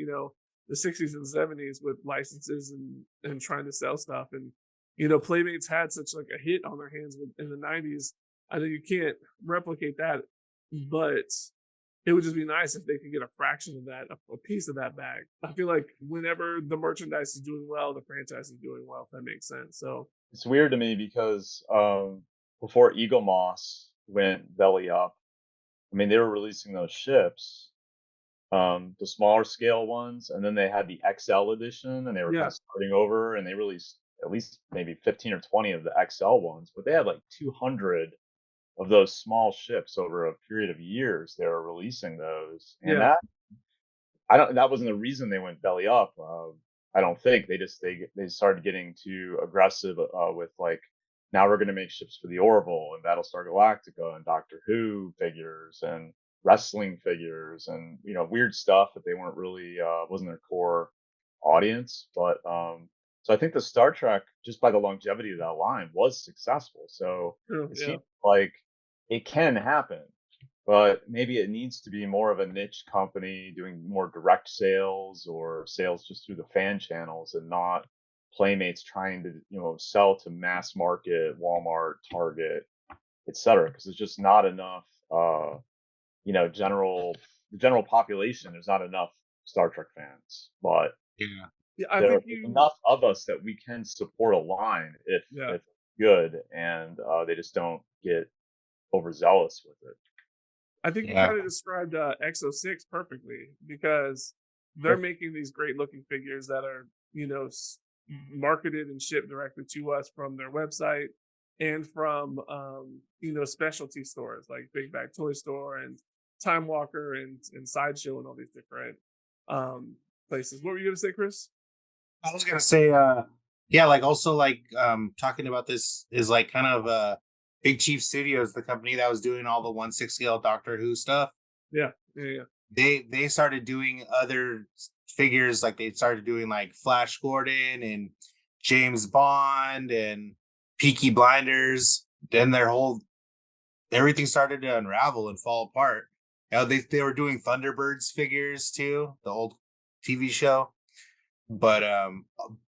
the 60s and 70s with licenses and trying to sell stuff. And Playmates had such like a hit on their hands in the 90s. I think you can't replicate that, but it would just be nice if they could get a fraction of that, a piece of that bag. I feel like whenever the merchandise is doing well, the franchise is doing well, if that makes sense. So it's weird to me because before Eagle Moss went belly up, I mean, they were releasing those ships, the smaller scale ones, and then they had the XL edition, and they were kind of starting over, and they released at least maybe 15 or 20 of the XL ones, but they had like 200 of those small ships over a period of years. They were releasing those, and that wasn't the reason they went belly up. I don't think they started getting too aggressive with like, now we're going to make ships for the Orville and Battlestar Galactica and Doctor Who figures and wrestling figures and weird stuff that they weren't really wasn't their core audience. But so I think the Star Trek, just by the longevity of that line, was successful. So it seems like it can happen, but maybe it needs to be more of a niche company doing more direct sales or sales just through the fan channels, and not Playmates trying to sell to mass market, Walmart, Target, etc. Because there's just not enough general population. There's not enough Star Trek fans, but I there think are enough of us that we can support a line if good, and they just don't get overzealous with it. I think you kind of described X06 perfectly, because they're making these great looking figures that are, marketed and shipped directly to us from their website and from, specialty stores like Big Bag Toy Store and Time Walker and Sideshow and all these different places. What were you going to say, Chris? I was going to say, like also like talking about this is like kind of Big Chief Studios, the company that was doing all the 1/6 scale Doctor Who stuff. Yeah. They started doing other figures, like they started doing like Flash Gordon and James Bond and Peaky Blinders. Then everything started to unravel and fall apart. Now they were doing Thunderbirds figures too, the old TV show. But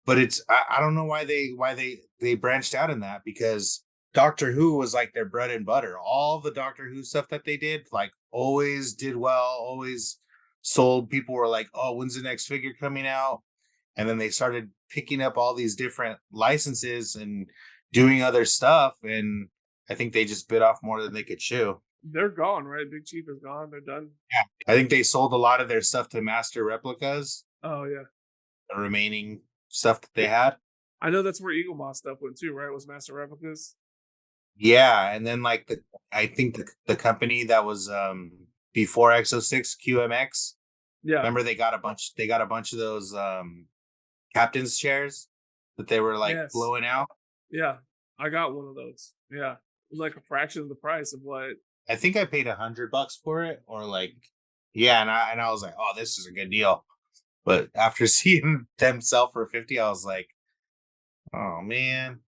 it's I don't know why they branched out in that, because Doctor Who was like their bread and butter. All the Doctor Who stuff that they did, like, always did well, always sold. People were like, oh, when's the next figure coming out? And then they started picking up all these different licenses and doing other stuff. And I think they just bit off more than they could chew. They're gone, right? Big Chief is gone. They're done. Yeah. I think they sold a lot of their stuff to Master Replicas. Oh, yeah. The remaining stuff that they had. I know that's where Eagle Moss stuff went too, right? Was Master Replicas. Yeah, and then like I think the company that was before X06, QMX. Yeah. Remember they got a bunch of those captain's chairs that they were like blowing out. Yeah. I got one of those. Yeah. It was like a fraction of the price of what I think I paid $100 for it, or like, yeah, and I was like, oh, this is a good deal. But after seeing them sell for $50, I was like, oh man.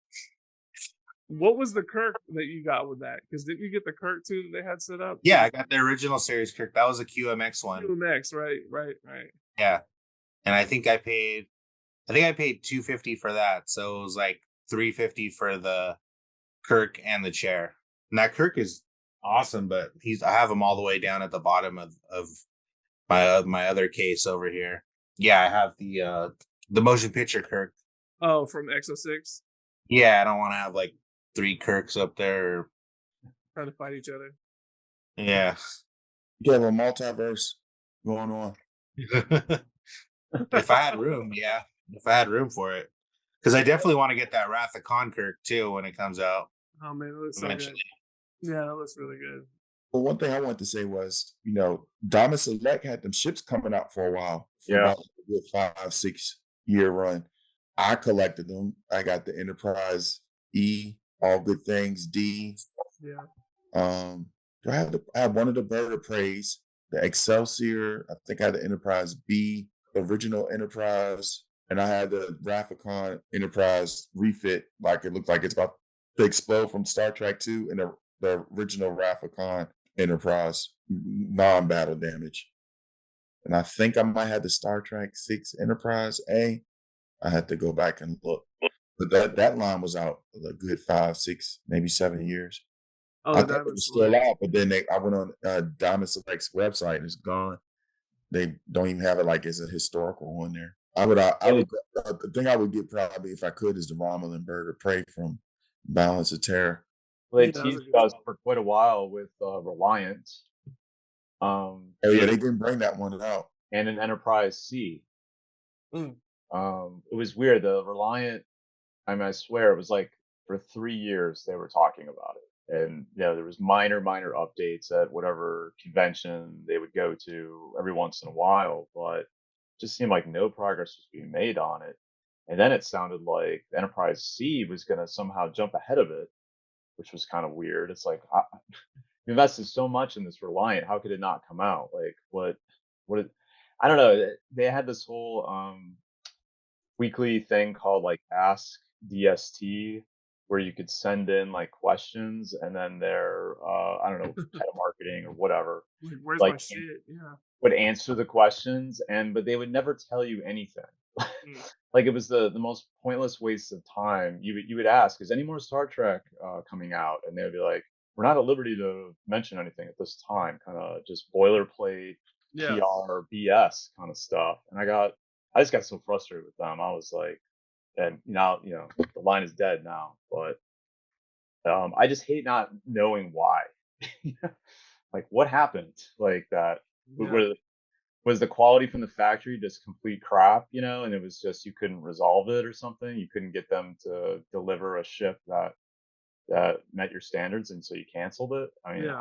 What was the Kirk that you got with that? Because didn't you get the Kirk too that they had set up? Yeah, I got the original series Kirk. That was a QMX one. QMX, right. Yeah, and I think I paid $250 for that. So it was like $350 for the Kirk and the chair. And that Kirk is awesome, but I have him all the way down at the bottom of my other case over here. Yeah, I have the motion picture Kirk. Oh, from X06. Yeah, I don't want to have like 3 Kirks up there trying to fight each other. Yeah. You have a multiverse going on. If I had room, yeah. If I had room for it. Because I definitely want to get that Wrath of Khan Kirk too when it comes out. Oh man, that looks eventually. So good. Yeah, that looks really good. Well, one thing I wanted to say was, Diamond Select had them ships coming out for a while. For about a good 5-6 year run. I collected them. I got the Enterprise E, All Good Things D. Yeah. Do I have one of the Bird of Praise, the Excelsior. I think I had the Enterprise B, the original Enterprise, and I had the Rathacon Enterprise refit. Like, it looked like it's about to explode from Star Trek 2, and the original Rathacon Enterprise non-battle damage. And I think I might have the Star Trek 6 Enterprise A. I had to go back and look. But that line was out a good 5, 6, maybe 7 years. Oh, I thought it was still out, but then I went on Diamond Select's website and it's gone. They don't even have it like as a historical on there. The thing I would get probably if I could is the Romulan Bird of Prey from Balance of Terror. Well, they teased us for quite a while with Reliant. They didn't bring that one out. And an Enterprise C. It was weird. The Reliant, I swear it was like for 3 years they were talking about it. And there was minor updates at whatever convention they would go to every once in a while, but it just seemed like no progress was being made on it. And then it sounded like the Enterprise C was going to somehow jump ahead of it, which was kind of weird. It's like, you invested so much in this Reliant, how could it not come out? Like, I don't know. They had this whole weekly thing called like Ask DST, where you could send in like questions, and then their I don't know, head of marketing or whatever, where's my shit? Yeah, would answer the questions, but they would never tell you anything. Like, it was the most pointless waste of time. You would ask, is any more Star Trek coming out? And they would be like, we're not at liberty to mention anything at this time. Kind of just boilerplate PR BS kind of stuff. And I just got so frustrated with them. I was like, and now the line is dead now. But I just hate not knowing why. Like, what happened? Like that. Yeah. Was the quality from the factory just complete crap, and it was just you couldn't resolve it or something? You couldn't get them to deliver a ship that met your standards, and so you canceled it? I mean, Yeah.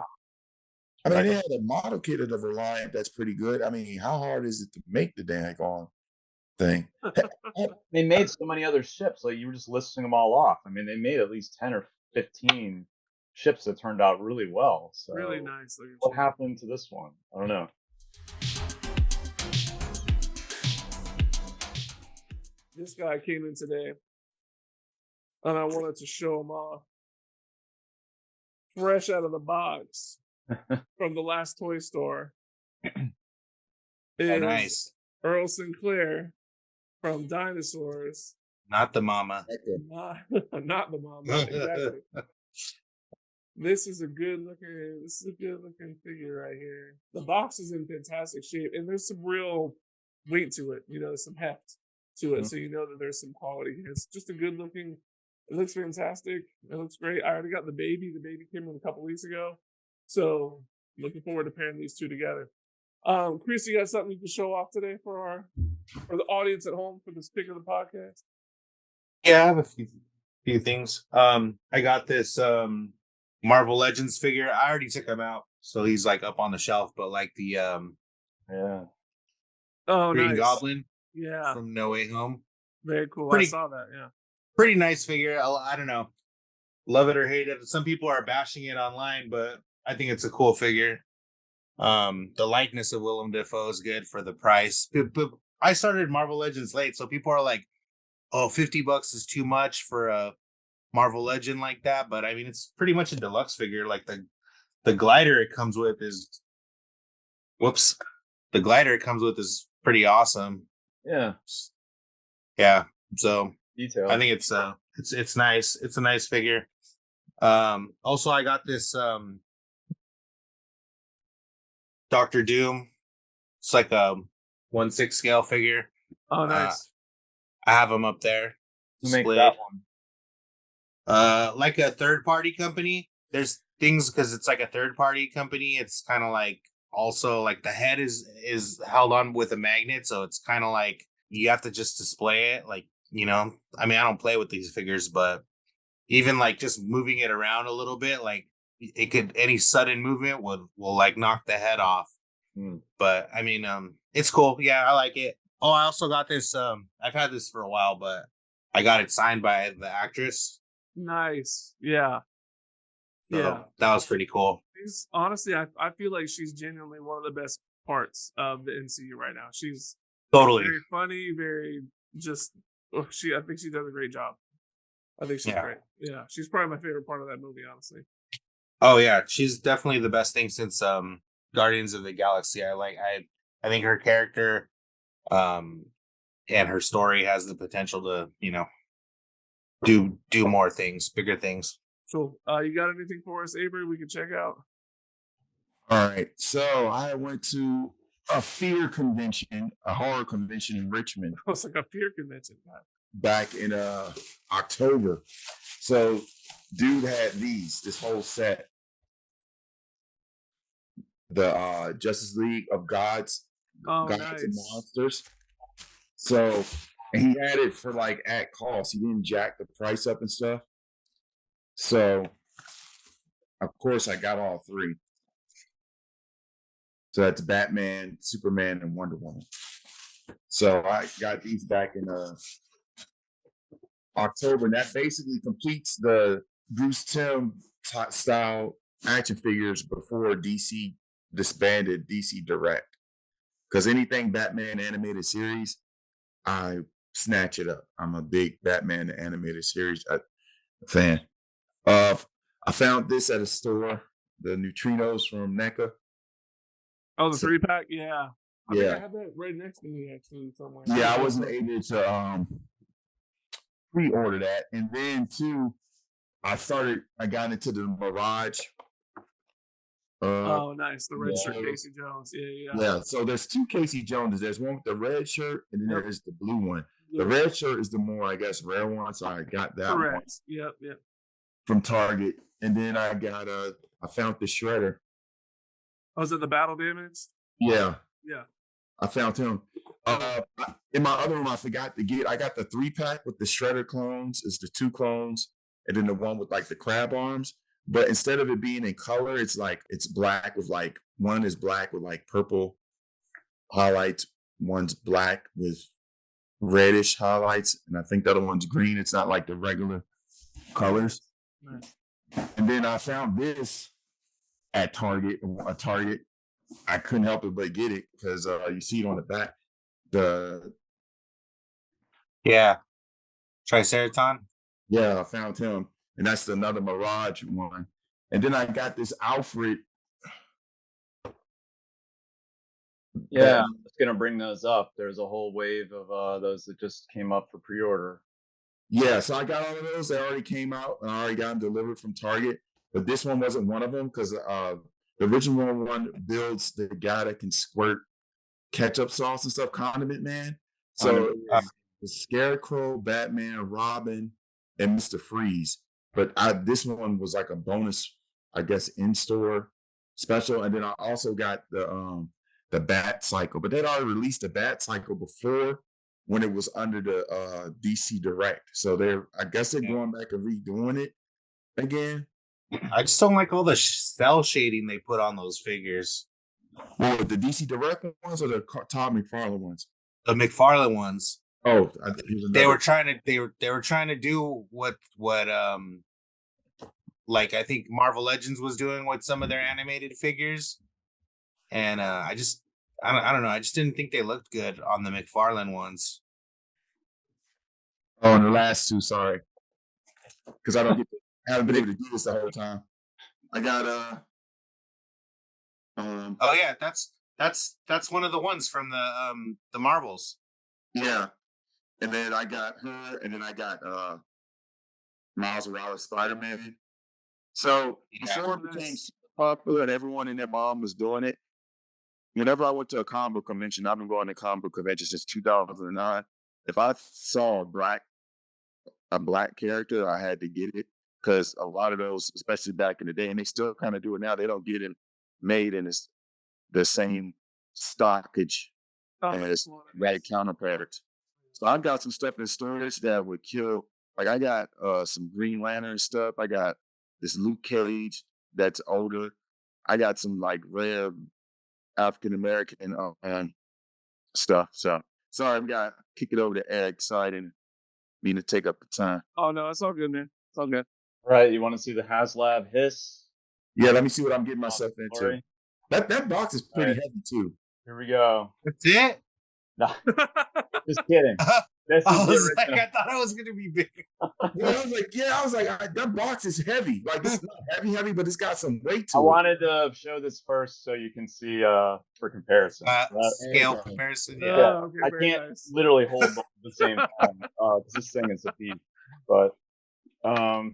I mean, they had a model kit of the Reliant that's pretty good. I mean, how hard is it to make the daggone thing? they made so many other ships. Like, you were just listing them all off. I mean, they made at least 10 or 15 ships that turned out really well. So Really nice. what happened to this one? I don't know. This guy came in today, and I wanted to show him off. Fresh out of the box from the last toy store. Oh, nice. Earl Sinclair from Dinosaurs. Not the mama. Not the mama. Exactly. This is a good looking figure right here. The box is in fantastic shape, and there's some real weight to it. There's some heft to it, so you know that there's some quality here. It's just a good looking. It looks fantastic. It looks great. I already got the baby. The baby came in a couple weeks ago, so looking forward to pairing these two together. Chris, you got something you can show off today for the audience at home for this pick of the podcast? Yeah, I have a few things. I got this Marvel Legends figure. I already took him out, so he's like up on the shelf. But like the Yeah. Green Nice. Goblin, Yeah, from No Way Home. very cool. Pretty- I saw that. Yeah, Pretty nice figure. I don't know, love it or hate it. Some people are bashing it online, but I think it's a cool figure. The likeness of Willem Dafoe is good for the price. But I started Marvel Legends late, so people are like, "Oh, $50 is too much for a Marvel Legend like that." But I mean, it's pretty much a deluxe figure. Like the glider it comes with is, the glider it comes with is pretty awesome. Yeah. Yeah. So Detail. I think it's nice. It's a nice figure. Also I got this Dr. Doom. It's like a 1/6 scale figure. oh nice. I have them up there. Who makes Split. that one? Like a third party company. There's things because it's like a third party company. It's kind of like also like the head is held on with a magnet, so it's kind of like you have to just display it. Like, I mean, I don't play with these figures, but even like just moving it around a little bit, like any sudden movement will like knock the head off. But I mean, it's cool. Yeah, I like it. Oh, I also got this. I've had this for a while, but I got it signed by the actress. Nice. Yeah. So Yeah. that was pretty cool. Honestly, I feel like she's genuinely one of the best parts of the MCU right now. She's Totally. very funny, very just. I think she does a great job. I think she's great. Yeah, she's probably my favorite part of that movie, honestly. Oh yeah, she's definitely the best thing since Guardians of the Galaxy. I think her character, and her story has the potential to do more things, bigger things. So, you got anything for us, Avery? We can check out. All right. So I went to a fear convention, a horror convention in Richmond. It's like a fear convention. Back in October. So dude had this whole set. The Justice League of Gods, Gods nice. and Monsters. So, and he had it for like at cost. He didn't jack the price up and stuff. So, of course, I got all three. So that's Batman, Superman, and Wonder Woman. So I got these back in October, and that basically completes the Bruce Timm style action figures before DC disbanded DC Direct. Because anything Batman animated series, I snatch it up. I'm a big Batman animated series fan. I found this at a store, the Neutrinos from NECA. Oh, the 3-pack? Yeah. I think Yeah. I have that right next to me, actually, somewhere. Yeah, I wasn't able to pre-order that. And then, too, I got into the Mirage. Oh, nice. The red shirt, yeah. Casey Jones. Yeah. Yeah, so there's two Casey Joneses. There's one with the red shirt, and then there is the blue one. The red shirt is the more, I guess, rare one, so I got that one. Yep. from Target, and then I found the Shredder. Oh, is it the battle damage? Yeah, Yeah. I found him. In my other room, I forgot to get. I got the 3-pack with the Shredder clones. It's the 2 clones, and then the one with like the crab arms. But instead of it being in color, it's black with like one is black with like purple highlights. One's black with reddish highlights, and I think the other one's green. It's not like the regular colors. Right. And then I found this at Target. I couldn't help it but get it because you see it on the back. Triceraton. Yeah, I found him, and that's another Mirage one. And then I got this Alfred. Yeah, I was gonna bring those up. There's a whole wave of those that just came up for pre-order. Yeah, so I got all of those. They already came out, and I already got them delivered from Target. But this one wasn't one of them because the original one builds the guy that can squirt ketchup sauce and stuff, Condiment Man. So the Scarecrow, Batman, Robin, and Mr. Freeze. But this one was like a bonus, I guess, in-store special. And then I also got the Bat Cycle. But they'd already released the Bat Cycle before when it was under the DC Direct. So I guess they're going back and redoing it again. I just don't like all the cell shading they put on those figures. Well, the DC Direct ones or the Todd McFarlane ones? The McFarlane ones. Oh, they were trying to do what like I think Marvel Legends was doing with some of their animated figures, and I don't know. I just didn't think they looked good on the McFarlane ones. Oh, and the last two, sorry, because I haven't been able to do this the whole time. I got oh yeah, that's one of the ones from the Marvels. Yeah, and then I got her, and then I got Miles Morales Spider-Man. So before it became super popular and everyone and their mom was doing it, whenever I went to a comic book convention, I've been going to comic book conventions since 2009. If I saw a black character, I had to get it because a lot of those, especially back in the day, and they still kind of do it now, they don't get it made in the same stockage as red counterparts. So I got some stuff in storage that would kill. Like I got some Green Lantern stuff. I got this Luke Cage that's older. I got some like rare African American stuff. So sorry, I'm gonna kick it over to Eric. Sorry, I didn't mean to take up the time. Oh no, it's all good, man. It's all good. Right, you want to see the Haslab H.I.S.S? Yeah, let me see what I'm getting myself into. That box is pretty heavy too. Here we go. That's it? No, just kidding. I thought it was gonna be big. I was like, that box is heavy. Like it's not heavy, but it's got some weight to it. I wanted to show this first so you can see for comparison. Scale comparison. Yeah. Okay, I can't literally hold both at the same time. This thing is a beast. But so.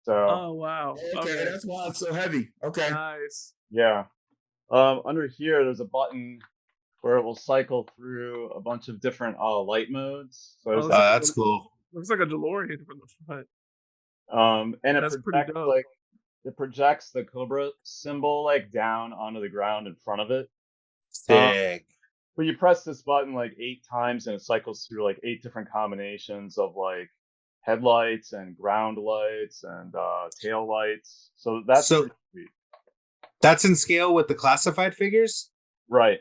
Oh wow. Okay, that's why it's so heavy. Okay. Nice. Yeah. Under here, there's a button where it will cycle through a bunch of different light modes. So that's cool. Looks like a DeLorean from the front. And it projects the Cobra symbol like down onto the ground in front of it. Sick. But you press this button like 8 times and it cycles through like 8 different combinations of like headlights and ground lights and tail lights. So that's pretty sweet. That's in scale with the classified figures? Right.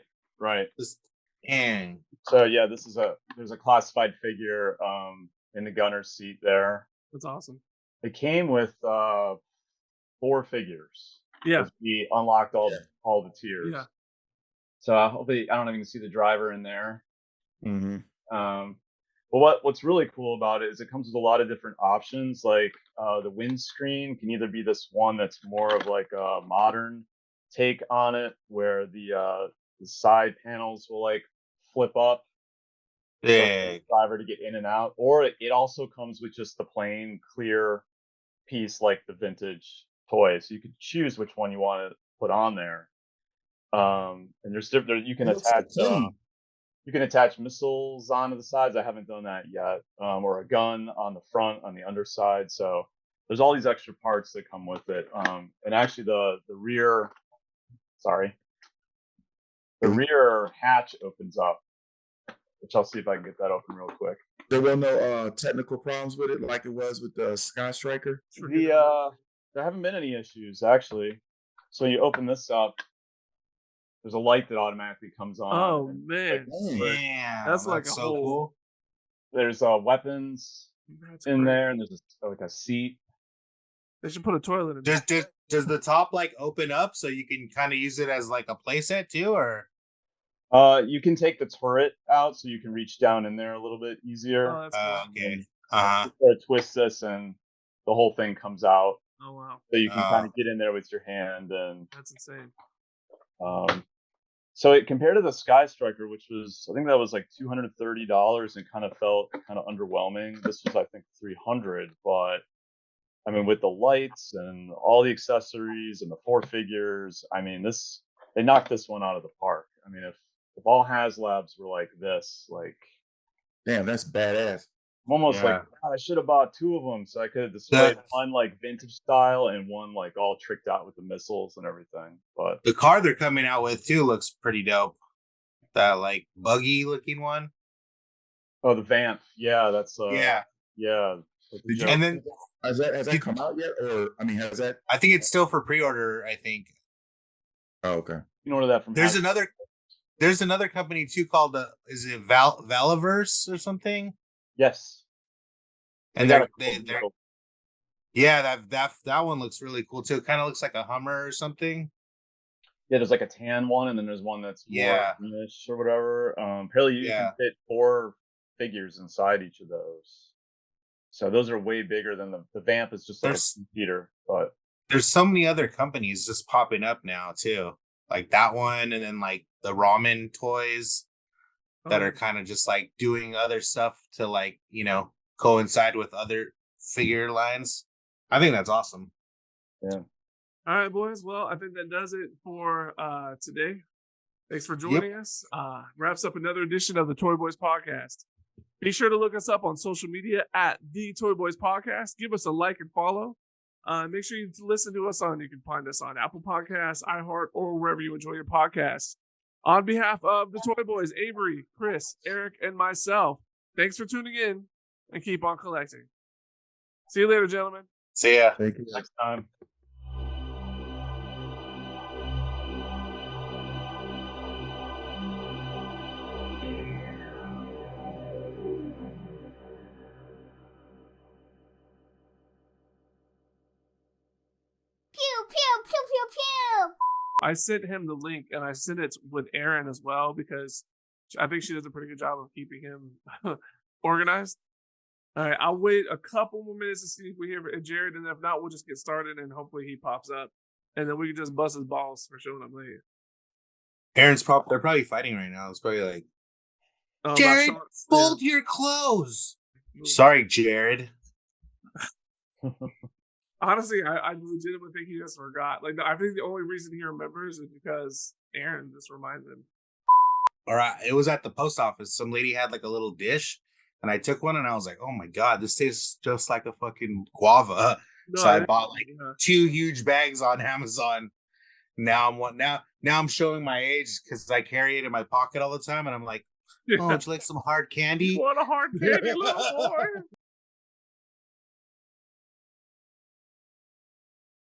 And so yeah, there's a classified figure in the gunner's seat there. That's awesome. It came with 4 figures. Yeah. We unlocked all the tiers. Yeah. So hopefully I don't even see the driver in there. Mm-hmm. But what's really cool about it is it comes with a lot of different options. Like the windscreen can either be this one that's more of like a modern take on it, where the side panels will like flip up for the driver to get in and out, or it also comes with just the plain clear piece like the vintage toy. So you could choose which one you want to put on there. And there's different. You can attach. You can attach missiles onto the sides. I haven't done that yet, or a gun on the front, on the underside. So there's all these extra parts that come with it. And actually, the rear, sorry, the rear hatch opens up, which I'll see if I can get that open real quick. There were no technical problems with it like it was with the Sky Striker? There haven't been any issues, actually. So you open this up, there's a light that automatically comes on. Oh, man. That's like a so whole... cool. There's weapons in there, and there's like a seat. They should put a toilet in there. Does the top like open up so you can kind of use it as like a playset too, or? You can take the turret out so you can reach down in there a little bit easier. Oh, that's cool. Okay. Or twist this and the whole thing comes out. Oh, wow. So you can kind of get in there with your hand, and that's insane. So it compared to the Sky Striker, which was, I think that was like $230, and kind of felt kind of underwhelming. This was, I think, $300, but I mean, with the lights and all the accessories and the 4 figures, I mean, they knocked this one out of the park. I mean, if all Haslabs were like this, like, damn, that's badass. I'm almost like, God, I should have bought 2 of them so I could have displayed one like vintage style and one like all tricked out with the missiles and everything. But the car they're coming out with too looks pretty dope. That like buggy looking one. Oh, the Vamp. Yeah, that's yeah. And then has that come out yet? Or I mean, has that? I think it's still for pre-order. I think. Oh, okay. You can order that from. There's another company too called is it Valaverse or something? Yes. And they're that one looks really cool too. It kind of looks like a Hummer or something. Yeah, there's like a tan one, and then there's one that's more greenish or whatever. Apparently you can fit 4 figures inside each of those. So those are way bigger than the Vamp is just like a computer. But there's so many other companies just popping up now too. Like that one, and then like the ramen toys that are kind of just like doing other stuff to like, you know, coincide with other figure lines. I think that's awesome. Yeah. All right, boys. Well, I think that does it for today. Thanks for joining us. Wraps up another edition of the ToyBoyz Podcast. Be sure to look us up on social media at the ToyBoyz Podcast. Give us a like and follow. Make sure you listen to us you can find us on Apple Podcasts, iHeart, or wherever you enjoy your podcasts. On behalf of the ToyBoyz, Avery, Chris, Eric, and myself, thanks for tuning in and keep on collecting. See you later, gentlemen. See ya. Thank you. Next time. I sent him the link, and I sent it with Aaron as well, because I think she does a pretty good job of keeping him organized. All right, I'll wait a couple more minutes to see if we hear from Jared, and if not, we'll just get started, and hopefully he pops up, and then we can just bust his balls for showing up late. Aaron's they're probably fighting right now. It's probably like, Jared, fold your clothes. Sorry, Jared. Honestly, I legitimately think he just forgot. Like, I think the only reason he remembers is because Aaron just reminds him. All right, it was at the post office. Some lady had like a little dish, and I took one, and I was like, "Oh my god, this tastes just like a fucking guava." No, so I bought like 2 huge bags on Amazon. Now I'm showing my age because I carry it in my pocket all the time, and I'm like, "Oh, would you like some hard candy?" You want a hard candy, little boy?